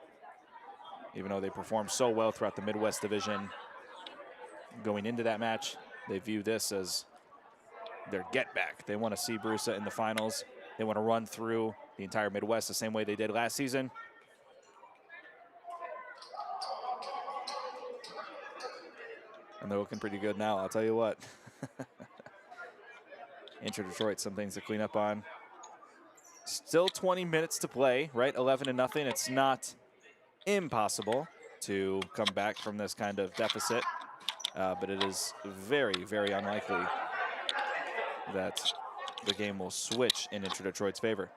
even though they performed so well throughout the Midwest Division. Going into that match, they view this as their get back. They want to see Brusa in the finals. They want to run through the entire Midwest the same way they did last season. And they're looking pretty good now, I'll tell you what. Inter Detroit, some things to clean up on. Still 20 minutes to play, right? 11-0. It's not impossible to come back from this kind of deficit, but it is very, very unlikely that the game will switch in Inter Detroit's favor.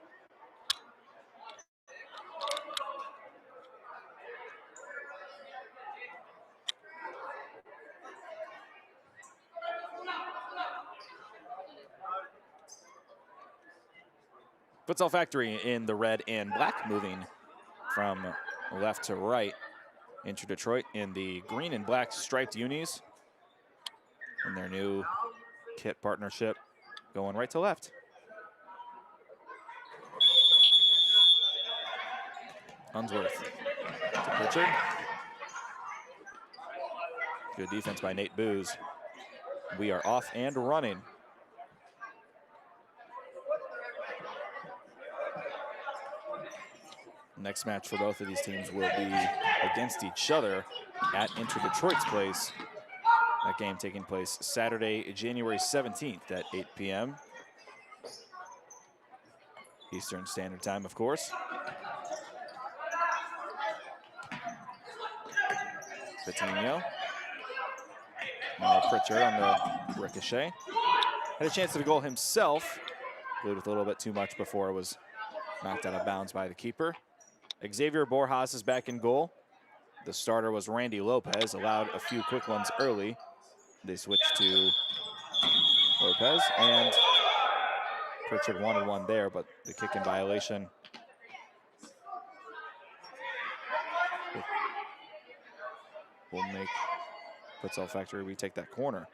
Futsal Factory in the red and black, moving from left to right. Inter Detroit in the green and black striped unis in their new kit partnership, going right to left. Unsworth to Pritchard. Good defense by Nate Booz. We are off and running. Next match for both of these teams will be against each other at Inter Detroit's place. That game taking place Saturday, January 17th at 8 p.m. Eastern Standard Time, of course. Patino. Now Pritchard on the ricochet. Had a chance at a goal himself. Played with a little bit too much before it was knocked out of bounds by the keeper. Xavier Borjas is back in goal. The starter was Randy Lopez, allowed a few quick ones early. They switched to Lopez, and Pritchard wanted one there, but the kick in violation. Will make Futsal Factory retake that corner.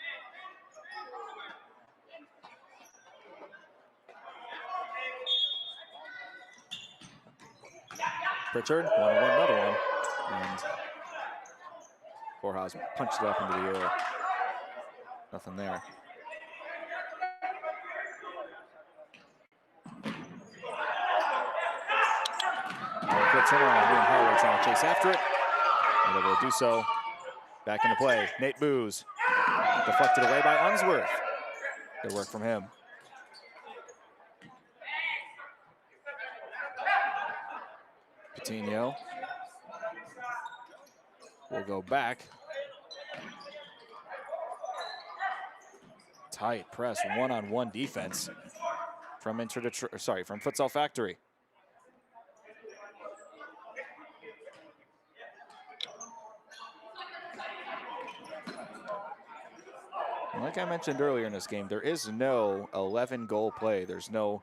Pritchard, one-on-one, another one. And Borjas punched it up into the air. Nothing there. Quick turnaround. Liam Holloway trying to chase after it. And able to do so. Back into play. Nate Booz. Deflected away by Unsworth. Good work from him. Patino will go back. Tight press, one-on-one defense from from Futsal Factory. Like I mentioned earlier in this game, there is no 11-goal play. There's no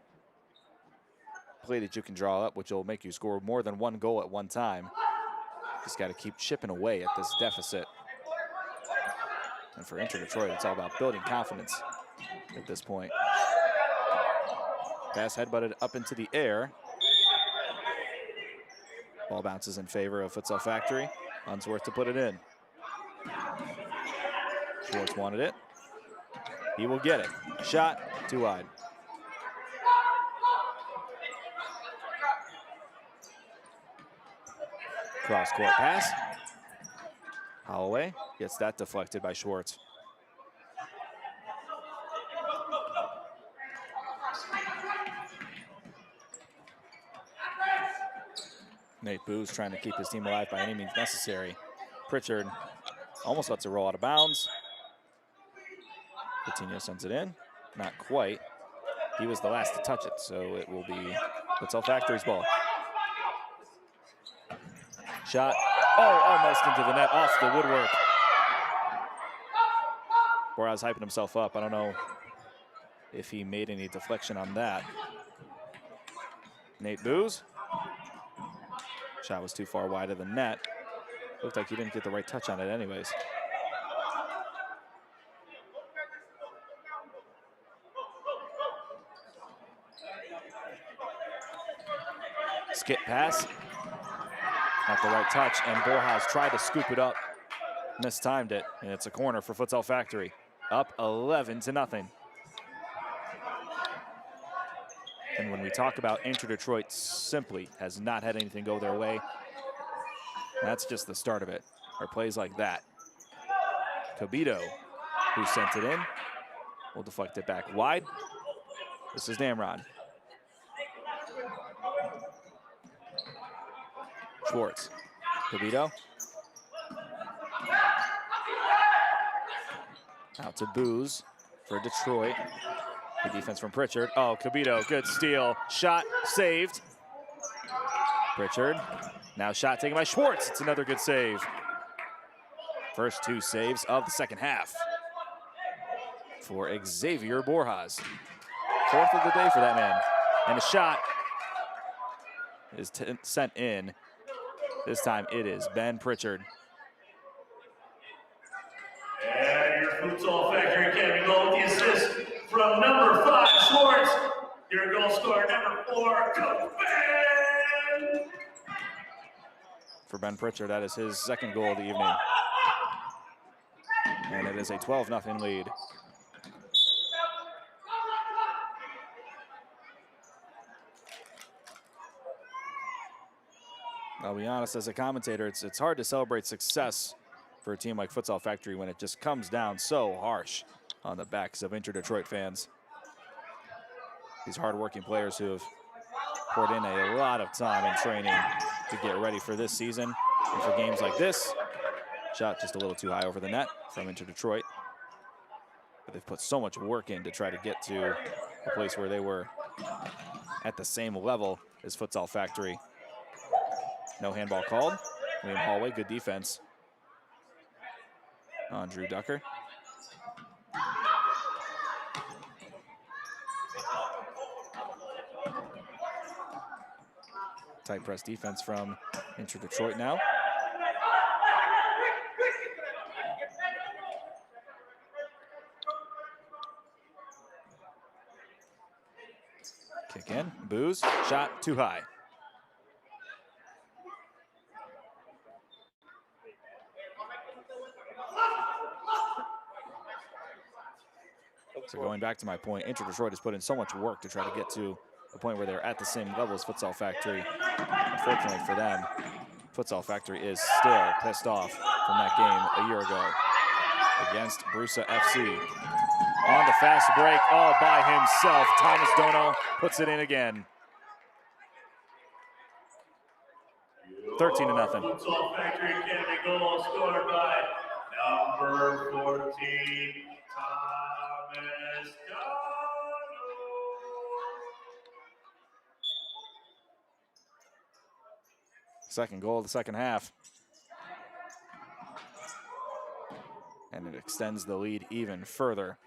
play that you can draw up which will make you score more than one goal at one time. Just got to keep chipping away at this deficit. And for Inter Detroit, it's all about building confidence at this point. Pass headbutted up into the air. Ball bounces in favor of Futsal Factory. Unsworth to put it in. Schwartz wanted it. He will get it. Shot, too wide. Cross-court pass. Holloway gets that deflected by Schwartz. Nate Booz trying to keep his team alive by any means necessary. Pritchard almost lets it roll out of bounds. Patino sends it in. Not quite. He was the last to touch it, so it will be Futsal Factory's ball. Shot. Oh, almost into the net, off the woodwork. Borjas hyping himself up. I don't know if he made any deflection on that. Nate Booz. Shot was too far wide of the net. Looked like he didn't get the right touch on it anyways. Skip pass. Not the right touch, and Borjas tried to scoop it up. Mistimed it, and it's a corner for Futsal Factory. Up 11-0. And when we talk about Inter Detroit simply has not had anything go their way, that's just the start of it. Or plays like that. Cabito, who sent it in, will deflect it back wide. This is Namrod. Schwartz. Cabito. Out to Booz for Detroit. Good defense from Pritchard. Oh, Cabito, good steal. Shot saved. Pritchard. Now shot taken by Schwartz. It's another good save. First two saves of the second half for Xavier Borjas. Fourth of the day for that man. And a shot is sent in. This time it is Ben Pritchard. And your Futsal Factory Academy goal with the assist from number 5, Schwartz. Your goal scorer, number 4, Ben. For Ben Pritchard, that is his second goal of the evening. And it is a 12-0 lead. I'll be honest, as a commentator, it's hard to celebrate success for a team like Futsal Factory when it just comes down so harsh on the backs of Inter Detroit fans. These hardworking players who have poured in a lot of time and training to get ready for this season and for games like this. Shot just a little too high over the net from Inter Detroit. But they've put so much work in to try to get to a place where they were at the same level as Futsal Factory. No handball called. Liam Holloway, good defense on Drew Ducker. Tight press defense from Inter Detroit now. Kick in, Booze, shot too high. So going back to my point, Inter-Detroit has put in so much work to try to get to the point where they're at the same level as Futsal Factory. Unfortunately for them, Futsal Factory is still pissed off from that game a year ago against Brusa FC. On the fast break, all by himself, Thomas Dono puts it in again. 13-0. Futsal Factory Academy goal scored by number 14, Thomas Dono. Second goal of the second half. And it extends the lead even further.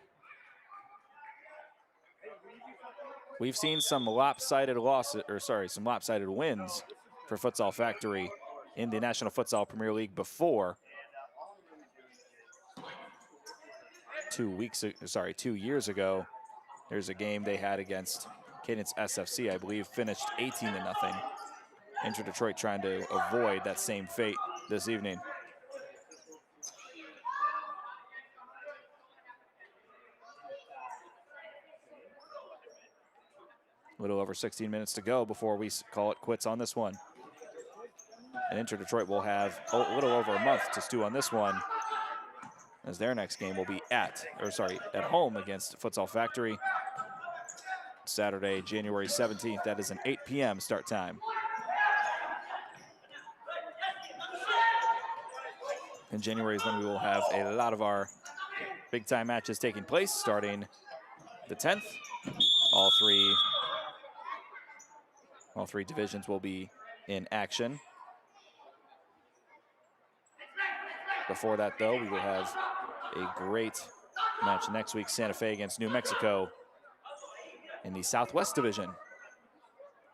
We've seen some lopsided some lopsided wins for Futsal Factory in the National Futsal Premier League before. 2 years ago, there's a game they had against Cadence SFC, I believe, finished 18-0. Inter-Detroit trying to avoid that same fate this evening. A little over 16 minutes to go before we call it quits on this one. And Inter-Detroit will have a little over a month to stew on this one, as their next game will be at home against Futsal Factory. Saturday, January 17th. That is an 8 p.m. start time. In January is when we will have a lot of our big-time matches taking place, starting the 10th. All three divisions will be in action. Before that, though, we will have a great match next week, Santa Fe against New Mexico in the Southwest Division.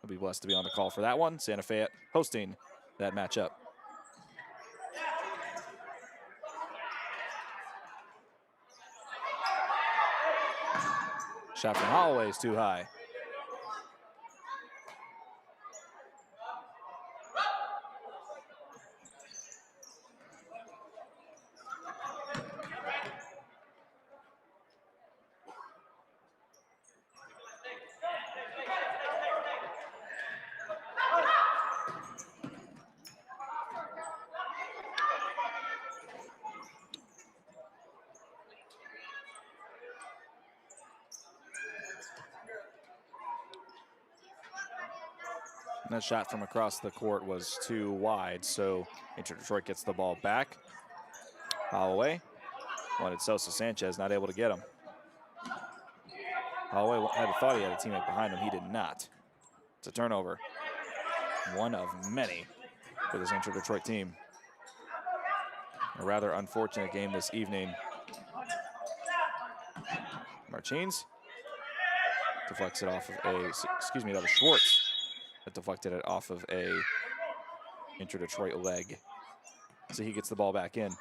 We'll be blessed to be on the call for that one. Santa Fe hosting that matchup. Shot from Holloway is too high. And that shot from across the court was too wide, so Inter-Detroit gets the ball back. Holloway wanted Sosa Sanchez, not able to get him. Holloway thought he had a teammate behind him. He did not. It's a turnover. One of many for this Inter-Detroit team. A rather unfortunate game this evening. Martins deflects it off of that was Schwartz that deflected it off of a Inter-Detroit leg. So he gets the ball back in. And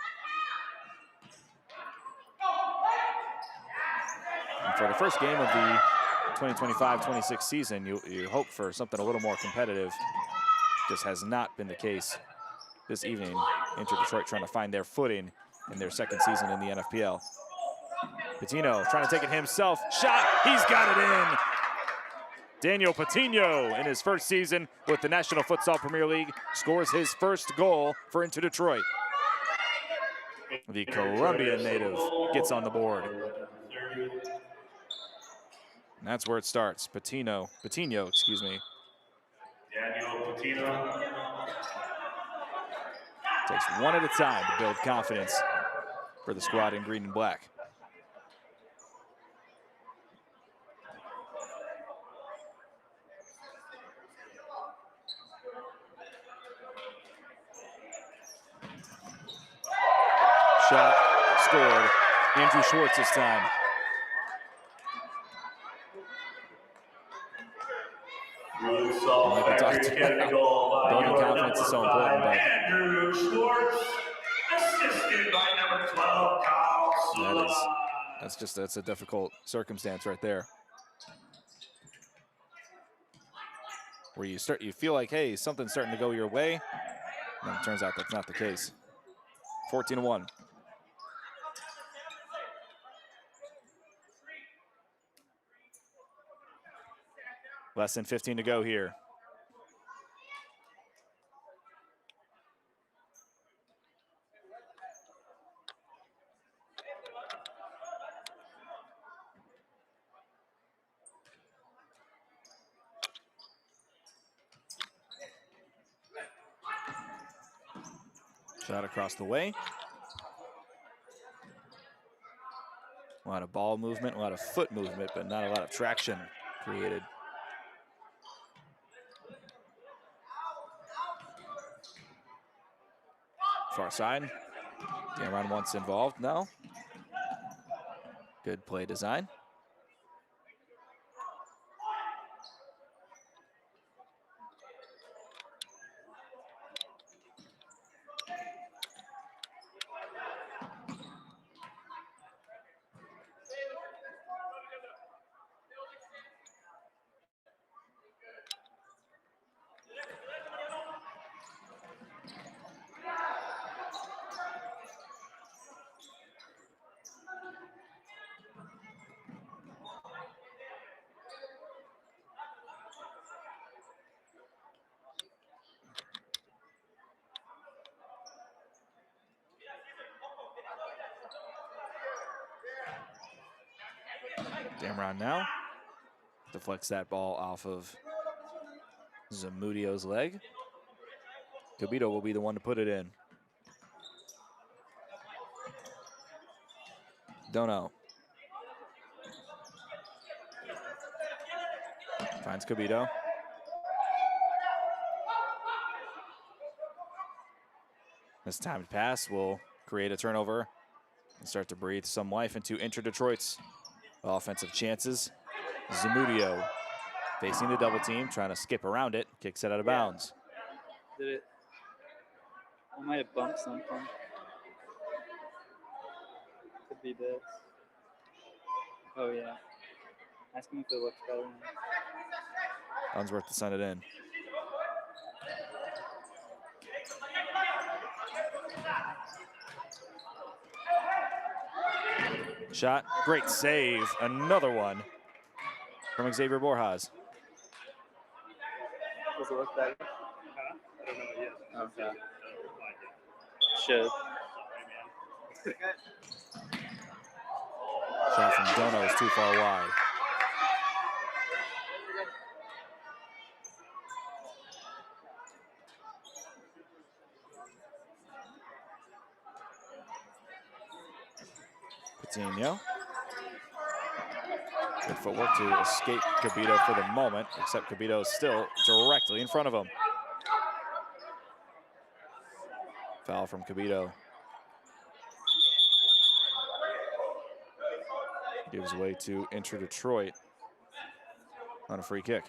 for the first game of the 2025-26 season, you hope for something a little more competitive. Just has not been the case this evening. Inter-Detroit trying to find their footing in their second season in the NFPL. Patino trying to take it himself. Shot, he's got it in. Daniel Patino, in his first season with the National Futsal Premier League, scores his first goal for Inter-Detroit. The Colombian native gets on the board. And that's where it starts. Patino, excuse me. Daniel Patino. Takes one at a time to build confidence for the squad in green and black. Shot scored. Andrew Schwartz this time. Like we talked about, building confidence is so important, but Andrew Schwartz, assisted by number 12, Kyle that's a difficult circumstance right there. where you feel like, hey, something's starting to go your way, and it turns out that's not the case. 14-1. Less than 15 to go here. Shot across the way. A lot of ball movement, a lot of foot movement, but not a lot of traction created. Far side. Damron once involved now. Good play design. Damron now deflects that ball off of Zamudio's leg. Cabito will be the one to put it in. Dono. Finds Cabito. This timed pass will create a turnover and start to breathe some life into Inter-Detroit's offensive chances. Zamudio facing the double team, trying to skip around it, kicks it out of bounds. Did it? I might have bumped something. Could be this. Oh yeah. Ask him if it looks better. Unsworth to send it in. Shot, great save, another one from Xavier Borjas. Does it look better? I don't know yet. Okay. Should. Shot from Dono is too far wide. Coutinho. Good footwork to escape Cabito for the moment, except Cabito is still directly in front of him. Foul from Cabito. Gives way to Inter-Detroit on a free kick.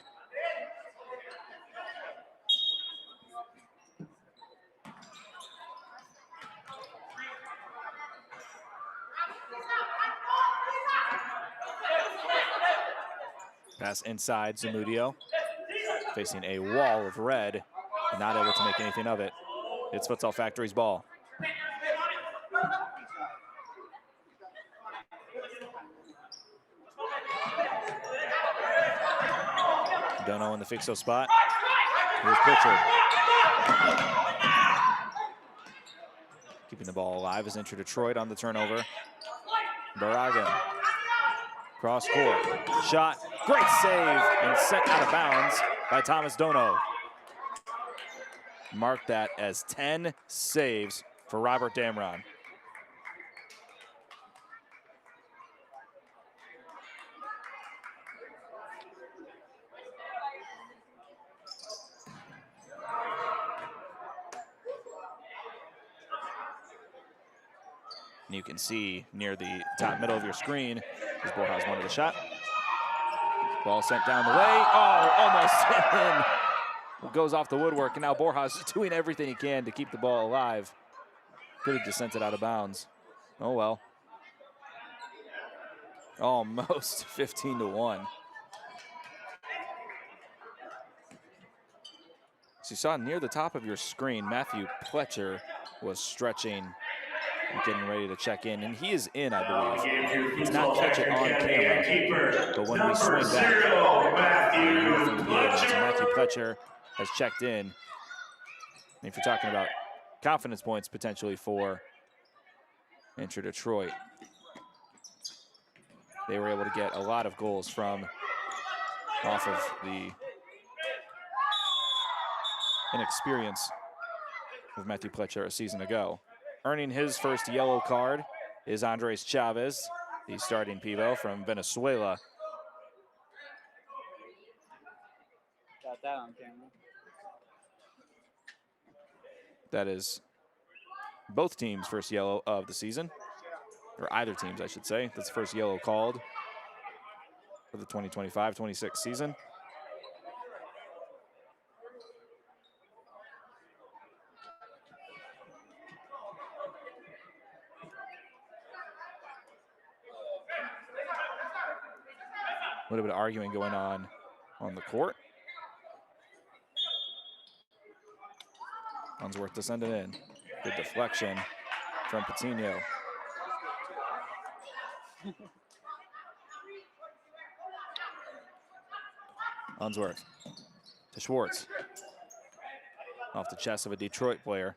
Pass inside, Zamudio facing a wall of red, not able to make anything of it. It's Futsal Factory's ball. Dono in the fixo spot. Here's Pritchard. Keeping the ball alive is Inter-Detroit on the turnover. Barragan. Cross court. Shot. Great save and sent out of bounds by Thomas Dono. Mark that as 10 saves for Robert Damron. And you can see near the top middle of your screen as Borjas wanted the shot. Ball sent down the way. Oh, almost in. Well, goes off the woodwork, and now Borjas is doing everything he can to keep the ball alive. Could have just sent it out of bounds. Oh well. Almost 15-1. So you saw near the top of your screen, Matthew Pletcher was stretching and getting ready to check in, and he is in, I believe. It's not catch it on camera, but when we swing back, Matthew Matthew Pletcher has checked in. And if you're talking about confidence points potentially for Inter Detroit, they were able to get a lot of goals from off of the inexperience of Matthew Pletcher a season ago. Earning his first yellow card is Andres Chavez, the starting pivot from Venezuela. Got that on camera. That is both teams' first yellow of the season, or either team's, I should say. That's the first yellow called for the 2025-26 season. A little bit of arguing going on the court. Unsworth to send it in. Good deflection from Patino. Unsworth to Schwartz. Off the chest of a Detroit player.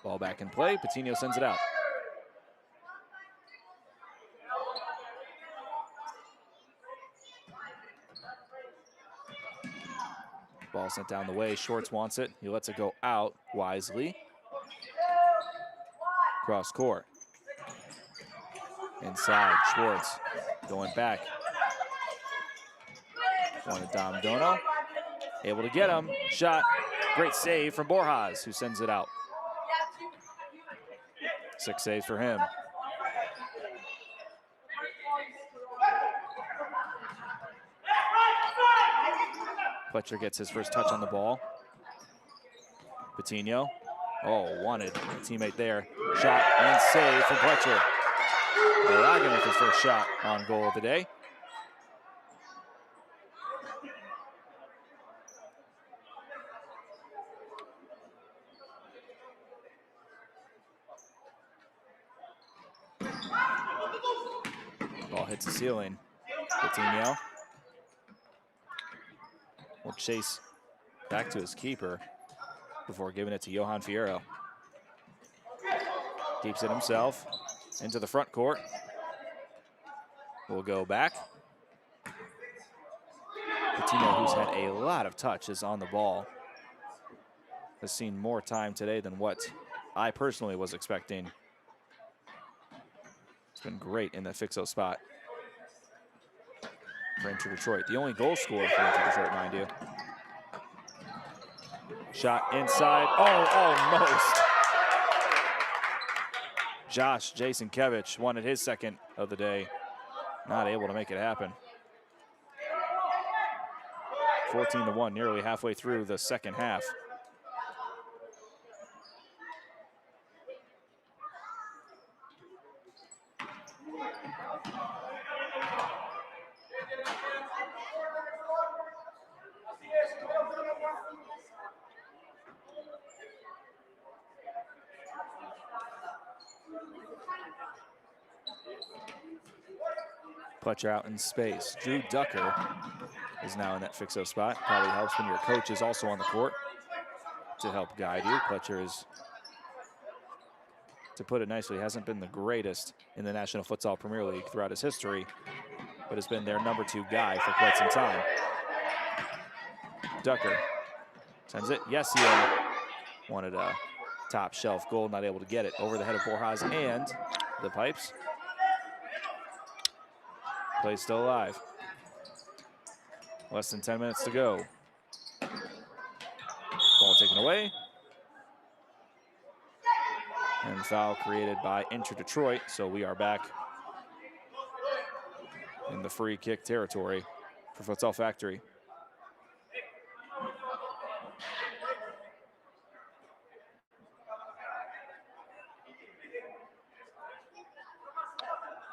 Ball back in play. Patino sends it out. Ball sent down the way. Schwartz wants it. He lets it go out wisely. Cross court. Inside. Schwartz going back. Wanted Dom Dono. Able to get him. Shot. Great save from Borjas, who sends it out. 6 saves for him. Pletcher gets his first touch on the ball. Patino. Oh, wanted a teammate there. Shot and save from Pletcher. Aragon with his first shot on goal of the day. Ball hits the ceiling. Patino will chase back to his keeper before giving it to Johan Fierro. Keeps it himself into the front court. Will go back. Patino, who's had a lot of touches on the ball, has seen more time today than what I personally was expecting. It's been great in the fixo spot for Inter Detroit. The only goal scorer for Inter Detroit, mind you. Shot inside. Oh, almost. Josh Jason Kevich wanted his second of the day. Not able to make it happen. 14-1, nearly halfway through the second half. Pletcher out in space. Drew Ducker is now in that fixo spot. Probably helps when your coach is also on the court to help guide you. Pletcher is, to put it nicely, hasn't been the greatest in the National Futsal Premier League throughout his history, but has been their #2 guy for quite some time. Ducker sends it. Yes, he wanted a top shelf goal, not able to get it. Over the head of Borjas and the pipes. Play still alive. Less than 10 minutes to go. Ball taken away. And foul created by Inter Detroit, so we are back in the free kick territory for Futsal Factory.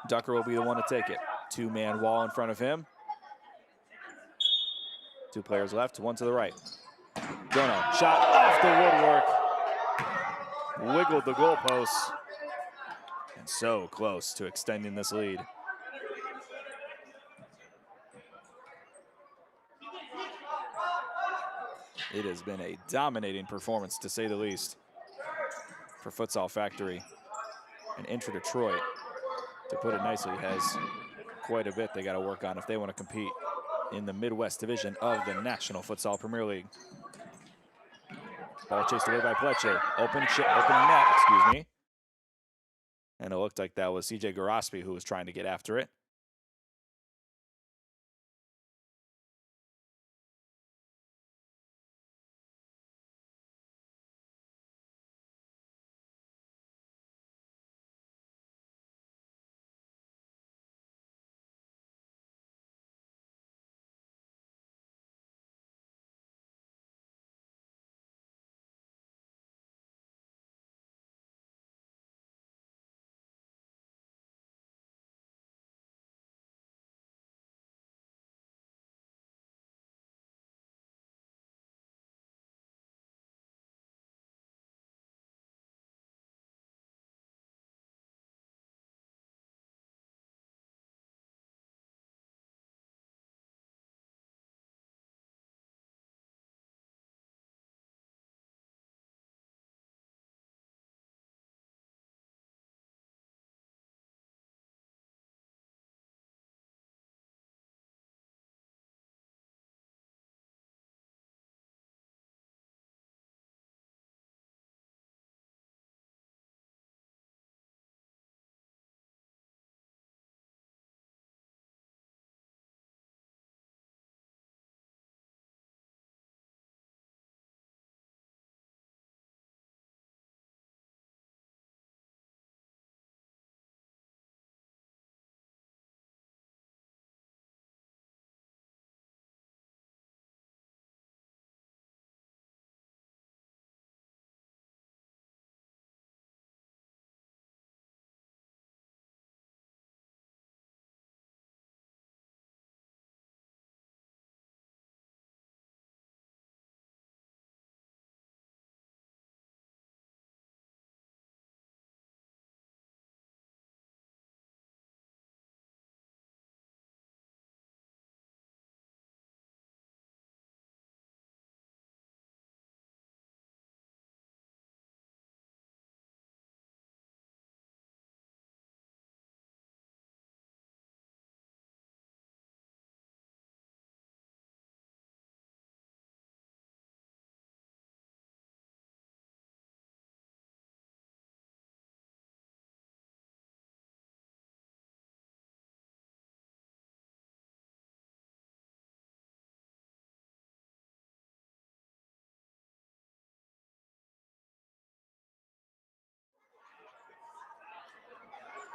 Ducker will be the one to take it. Two-man wall in front of him. Two players left, one to the right. Dono, shot off the woodwork. Wiggled the goalposts. And so close to extending this lead. It has been a dominating performance, to say the least, for Futsal Factory. And Intra Detroit, to put it nicely, has quite a bit they got to work on if they want to compete in the Midwest Division of the National Futsal Premier League. Ball chased away by Pleche. Open net, excuse me. And it looked like that was CJ Garospi who was trying to get after it.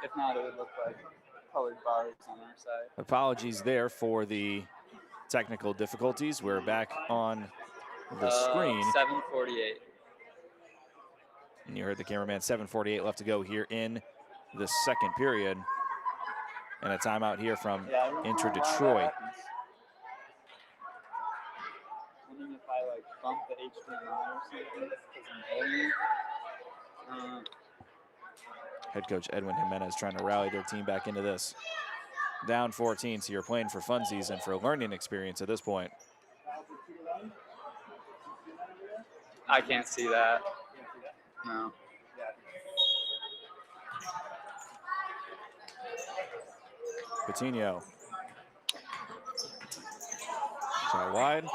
If not, it would look like colored bars on our side. Apologies there for the technical difficulties. We're back on the screen. 7:48. And you heard the cameraman, 7:48 left to go here in the second period. And a timeout here from Intra Detroit. Wondering if I like bump the HDMI or something because I'm Head coach Edwin Jimenez trying to rally their team back into this. Down 14, so you're playing for funsies and for learning experience at this point. I can't see that. No. Patino. Shot wide,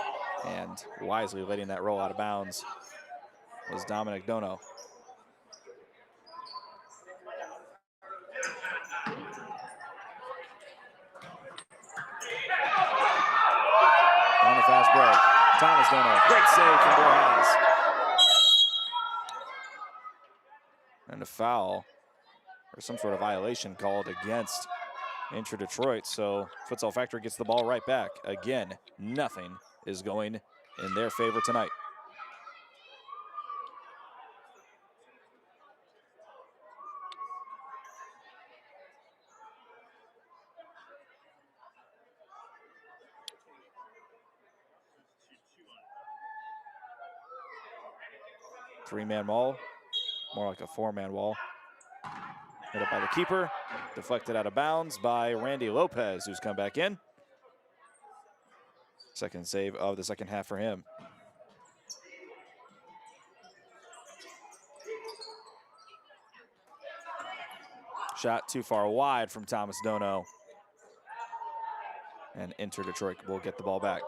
and wisely letting that roll out of bounds was Dominic Dono. On a fast break, Thomas Dono, great save from Borjas. And a foul, or some sort of violation called against Intra Detroit, so Futsal Factory gets the ball right back. Again, nothing is going in their favor tonight. 3-man wall, more like a 4-man wall. Hit up by the keeper, deflected out of bounds by Randy Lopez, who's come back in. Second save of the second half for him. Shot too far wide from Thomas Dono. And Inter Detroit will get the ball back.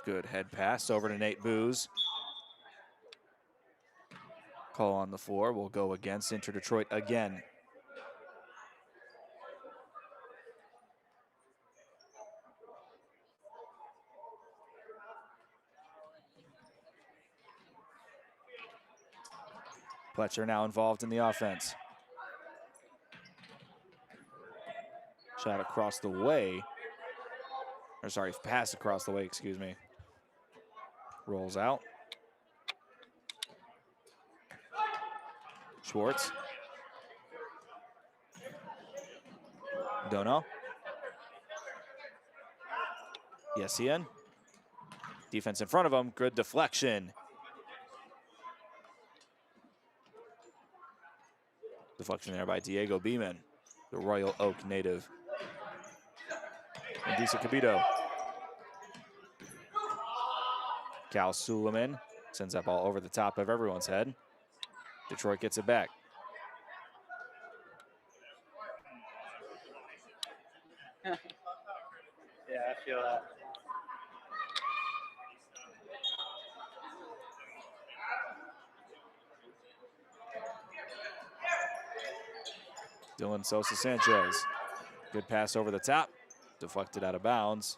Good head pass over to Nate Booz. Call on the floor will go against Inter Detroit again. Pletcher now involved in the offense. Shot across the way. Or sorry, pass across the way, excuse me. Rolls out. Schwartz. Dono. Yessian. Defense in front of him. Good deflection. Deflection there by Diego Beeman, the Royal Oak native. And Disa Cabito. Cal Suleiman sends that ball over the top of everyone's head. Detroit gets it back. Yeah, I feel that. Dylan Sosa Sanchez. Good pass over the top. Deflected out of bounds.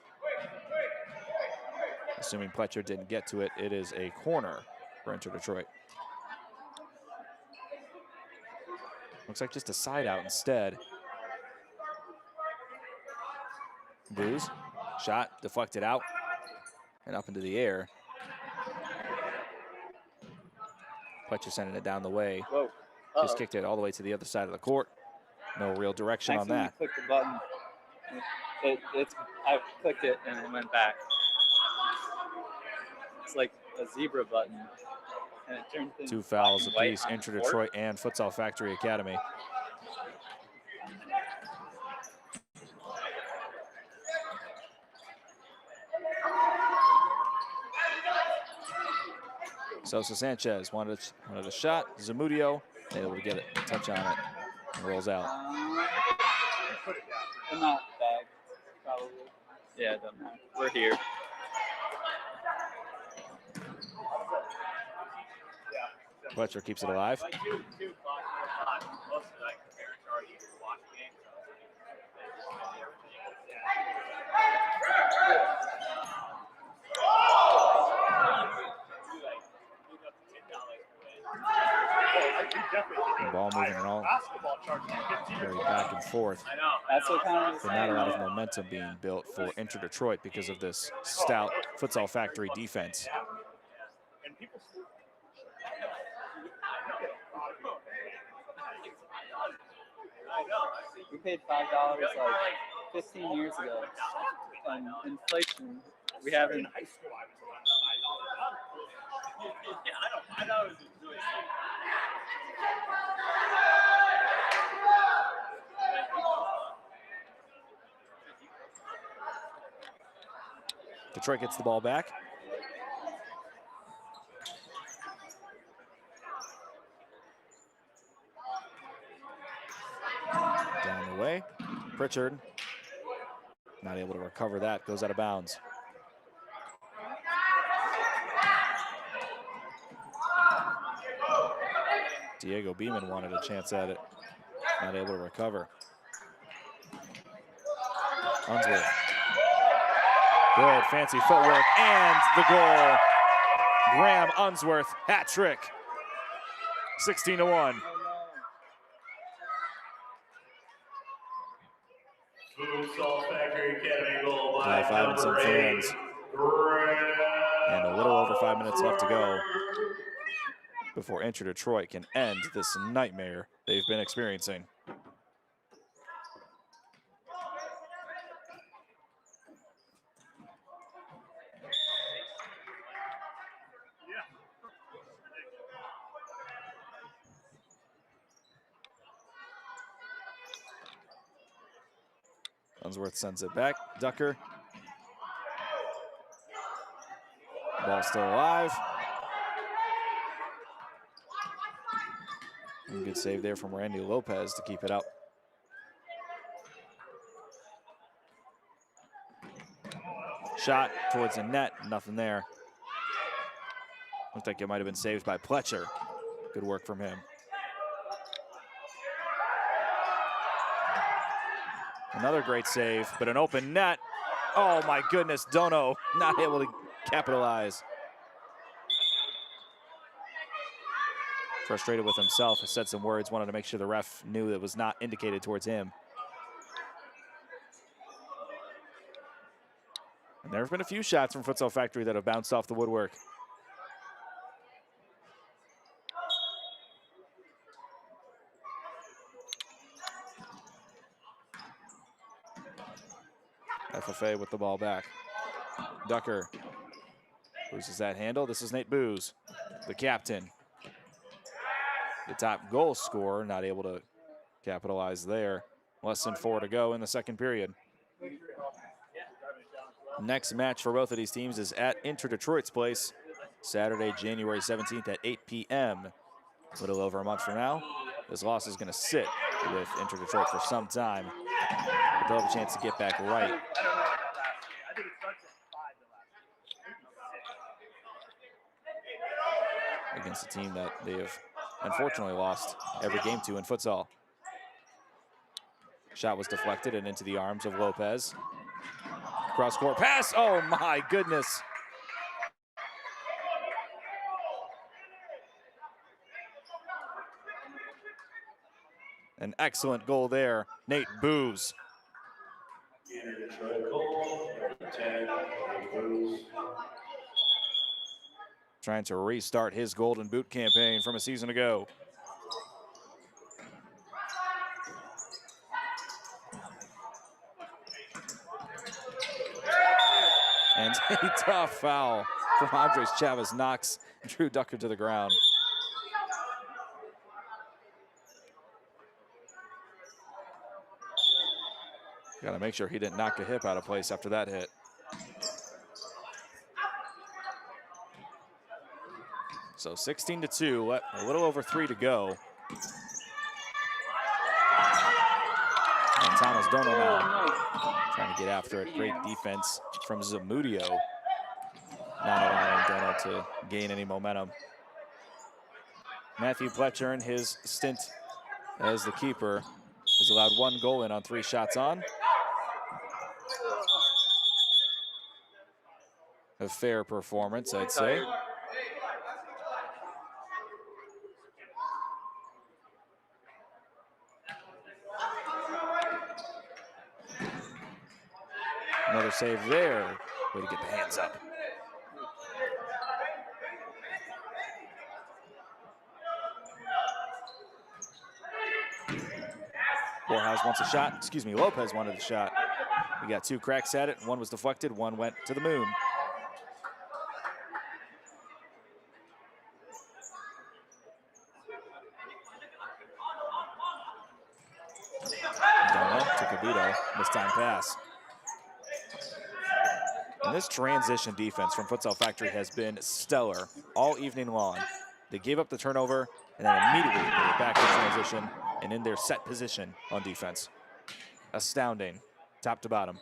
Assuming Pletcher didn't get to it, it is a corner for Inter Detroit. Looks like just a side out instead. Booz. Shot deflected out and up into the air. Pletcher sending it down the way. Whoa. Just kicked it all the way to the other side of the court. No real direction on that. Click the button. I clicked it and it went back. It's like a zebra button, and it turned into 2 fouls white apiece, on the Inter court. Detroit and Futsal Factory Academy. Sosa Sanchez wanted a shot. Zamudio able to get it, touch on it, and rolls out. I'm not bad, probably. Yeah, it doesn't matter. We're here. Pletcher keeps it alive. The ball moving and all very back and forth. That's what kind of. But not a lot of momentum being built for Inter Detroit because of this stout Futsal Factory defense. We paid $5 like 15 years ago. On inflation, we haven't. I know. It was really Detroit gets the ball back. Down the way. Pritchard not able to recover that. Goes out of bounds. Diego Beeman wanted a chance at it. Not able to recover. Unsworth. Good fancy footwork and the goal. Graham Unsworth, hat trick. 16-1. Futsal Factory Academy goal by High five and some number 8. fans. And a little over 5 minutes left to go before Enter Detroit can end this nightmare they've been experiencing. Unsworth sends it back. Ducker. Ball still alive. And good save there from Randy Lopez to keep it up. Shot towards the net, nothing there. Looked like it might have been saved by Pletcher. Good work from him. Another great save, but an open net. Oh my goodness, Dono not able to capitalize. Frustrated with himself, has said some words, wanted to make sure the ref knew it was not indicated towards him. And there have been a few shots from Futsal Factory that have bounced off the woodwork. FFA with the ball back. Ducker loses that handle. This is Nate Booz, the captain. The top goal scorer, not able to capitalize there. Less than 4 to go in the second period. Next match for both of these teams is at Inter Detroit's place, Saturday, January 17th at 8 p.m. A little over a month from now. This loss is going to sit with Inter Detroit for some time, but they'll have a chance to get back right. Against a team that they have unfortunately lost every game to in futsal. Shot was deflected and into the arms of Lopez. Cross-court pass, oh my goodness. An excellent goal there, Nate Booz. Trying to restart his Golden Boot campaign from a season ago. And a tough foul from Andres Chavez knocks Drew Ducker to the ground. Got to make sure he didn't knock a hip out of place after that hit. So 16-2, a little over 3 to go. And Thomas Dono now trying to get after it. Great defense from Zamudio. Not allowing Dono to gain any momentum. Matthew Pletcher in his stint as the keeper has allowed 1 goal in on 3 shots on. A fair performance, I'd say. Another save there. Way to get the hands up. Borjas wants a shot. Excuse me, Lopez wanted a shot. We got 2 cracks at it. 1 was deflected, 1 went to the moon. Dono to Cabito, missed time pass. And this transition defense from Futsal Factory has been stellar all evening long. They gave up the turnover, and then immediately they were back in transition and in their set position on defense. Astounding, top to bottom.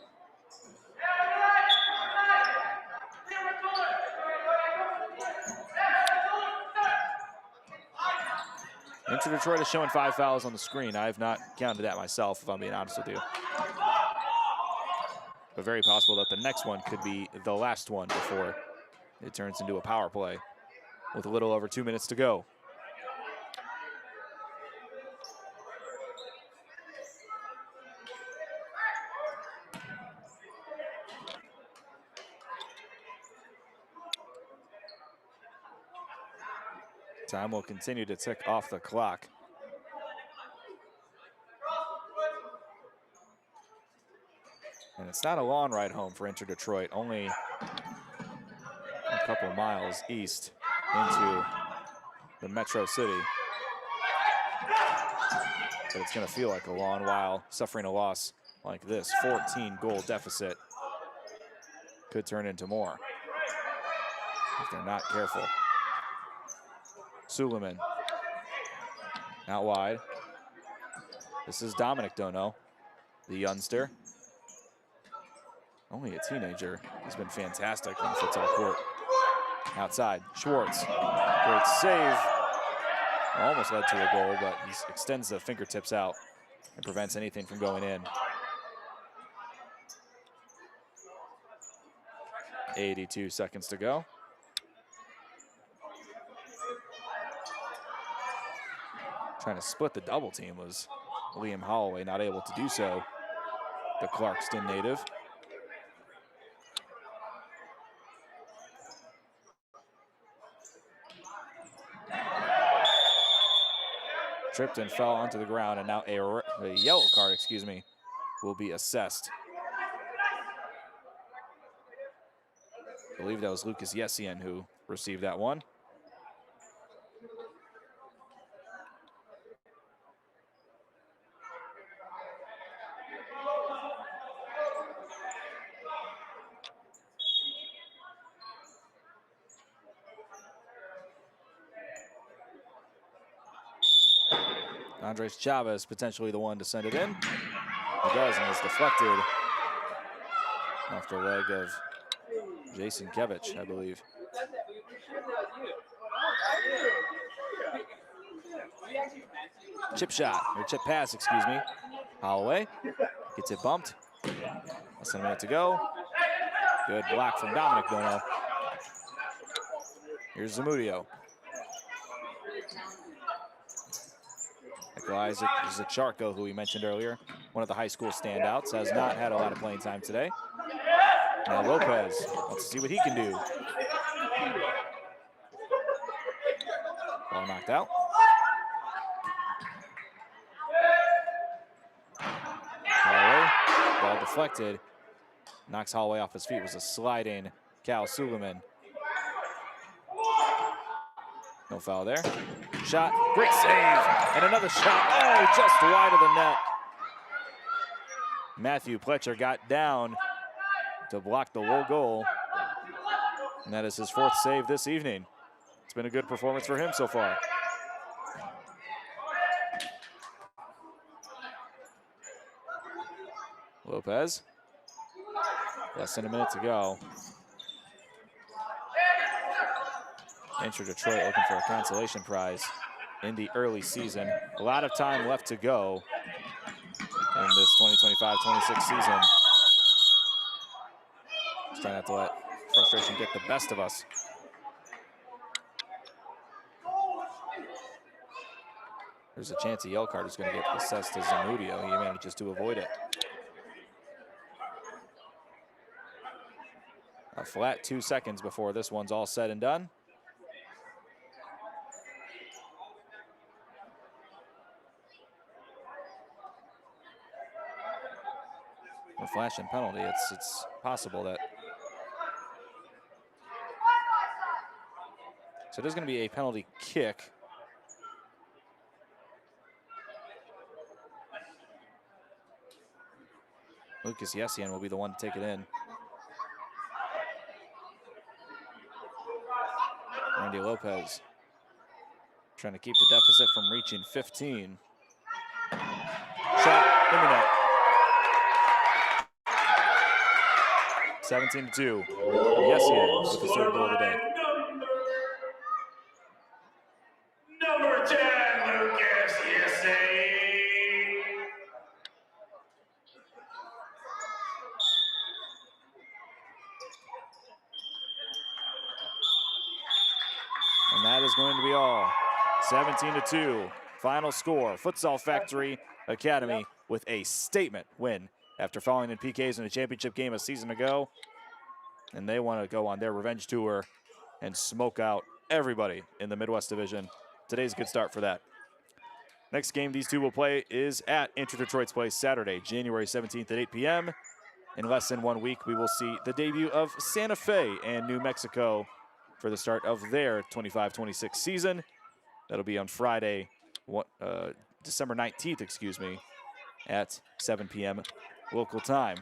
Inter Detroit is showing 5 fouls on the screen. I have not counted that myself, if I'm being honest with you. But very possible that the next one could be the last one before it turns into a power play with a little over 2 minutes to go. Time will continue to tick off the clock. And it's not a long ride home for Inter Detroit, only a couple miles east into the metro city. But it's going to feel like a long while suffering a loss like this. 14-goal deficit could turn into more if they're not careful. Suleiman out wide. This is Dominic Dono, the youngster. Only a teenager. He's been fantastic on the futsal court. Outside, Schwartz. Great save. Almost led to a goal, but he extends the fingertips out and prevents anything from going in. 82 seconds to go. Trying to split the double team was Liam Holloway, not able to do so. The Clarkston native. Tripped and fell onto the ground, and now a yellow card, will be assessed. I believe that was Lucas Yessian who received that one. Andres Chavez potentially the one to send it in. He does, and is deflected off the leg of Jason Kevich, I believe. Chip shot, or chip pass, Holloway gets it bumped. Less than a minute to go. Good block from Dominic Dono. Here's Zamudio. Isaac Zacharko, who we mentioned earlier, one of the high school standouts, has not had a lot of playing time today. Now Lopez wants to see what he can do. Ball knocked out. Holloway, ball deflected. Knocks Holloway off his feet. It was a sliding Cal Suleiman. No foul there. Shot, great save, and another shot, oh, just wide of the net. Matthew Pletcher got down to block the low goal, and that is his 4th save this evening. It's been a good performance for him so far. Lopez, less than a minute to go. Inter Detroit looking for a consolation prize in the early season. A lot of time left to go in this 2025-26 season. Just trying not to let frustration get the best of us. There's a chance a yellow card is going to get assessed to Zamudio. He manages to avoid it. A flat 2 seconds before this one's all said and done. A flashing penalty, it's possible that. So there's going to be a penalty kick. Lucas Yessian will be the one to take it in. Randy Lopez trying to keep the deficit from reaching 15. Shot in the net. 17-2. Yessian with the 3rd goal of the day. Number 10, Lucas Yessian. And that is going to be all. 17-2. Final score. Futsal Factory Academy with a statement win after falling in PKs in a championship game a season ago. And they want to go on their revenge tour and smoke out everybody in the Midwest Division today's a good start for that. Next game these two will play is at Inter Detroit's place Saturday, January 17th at 8 p.m. In less than 1 week, we will see the debut of Santa Fe and New Mexico for the start of their 25-26 season. That'll be on Friday, December 19th, at 7 p.m. local time.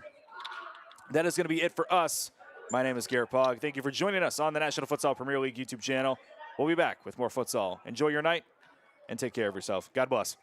That is going to be it for us. My name is Garrett Pogg. Thank you for joining us on the National Futsal Premier League YouTube channel. We'll be back with more futsal. Enjoy your night and take care of yourself. God bless.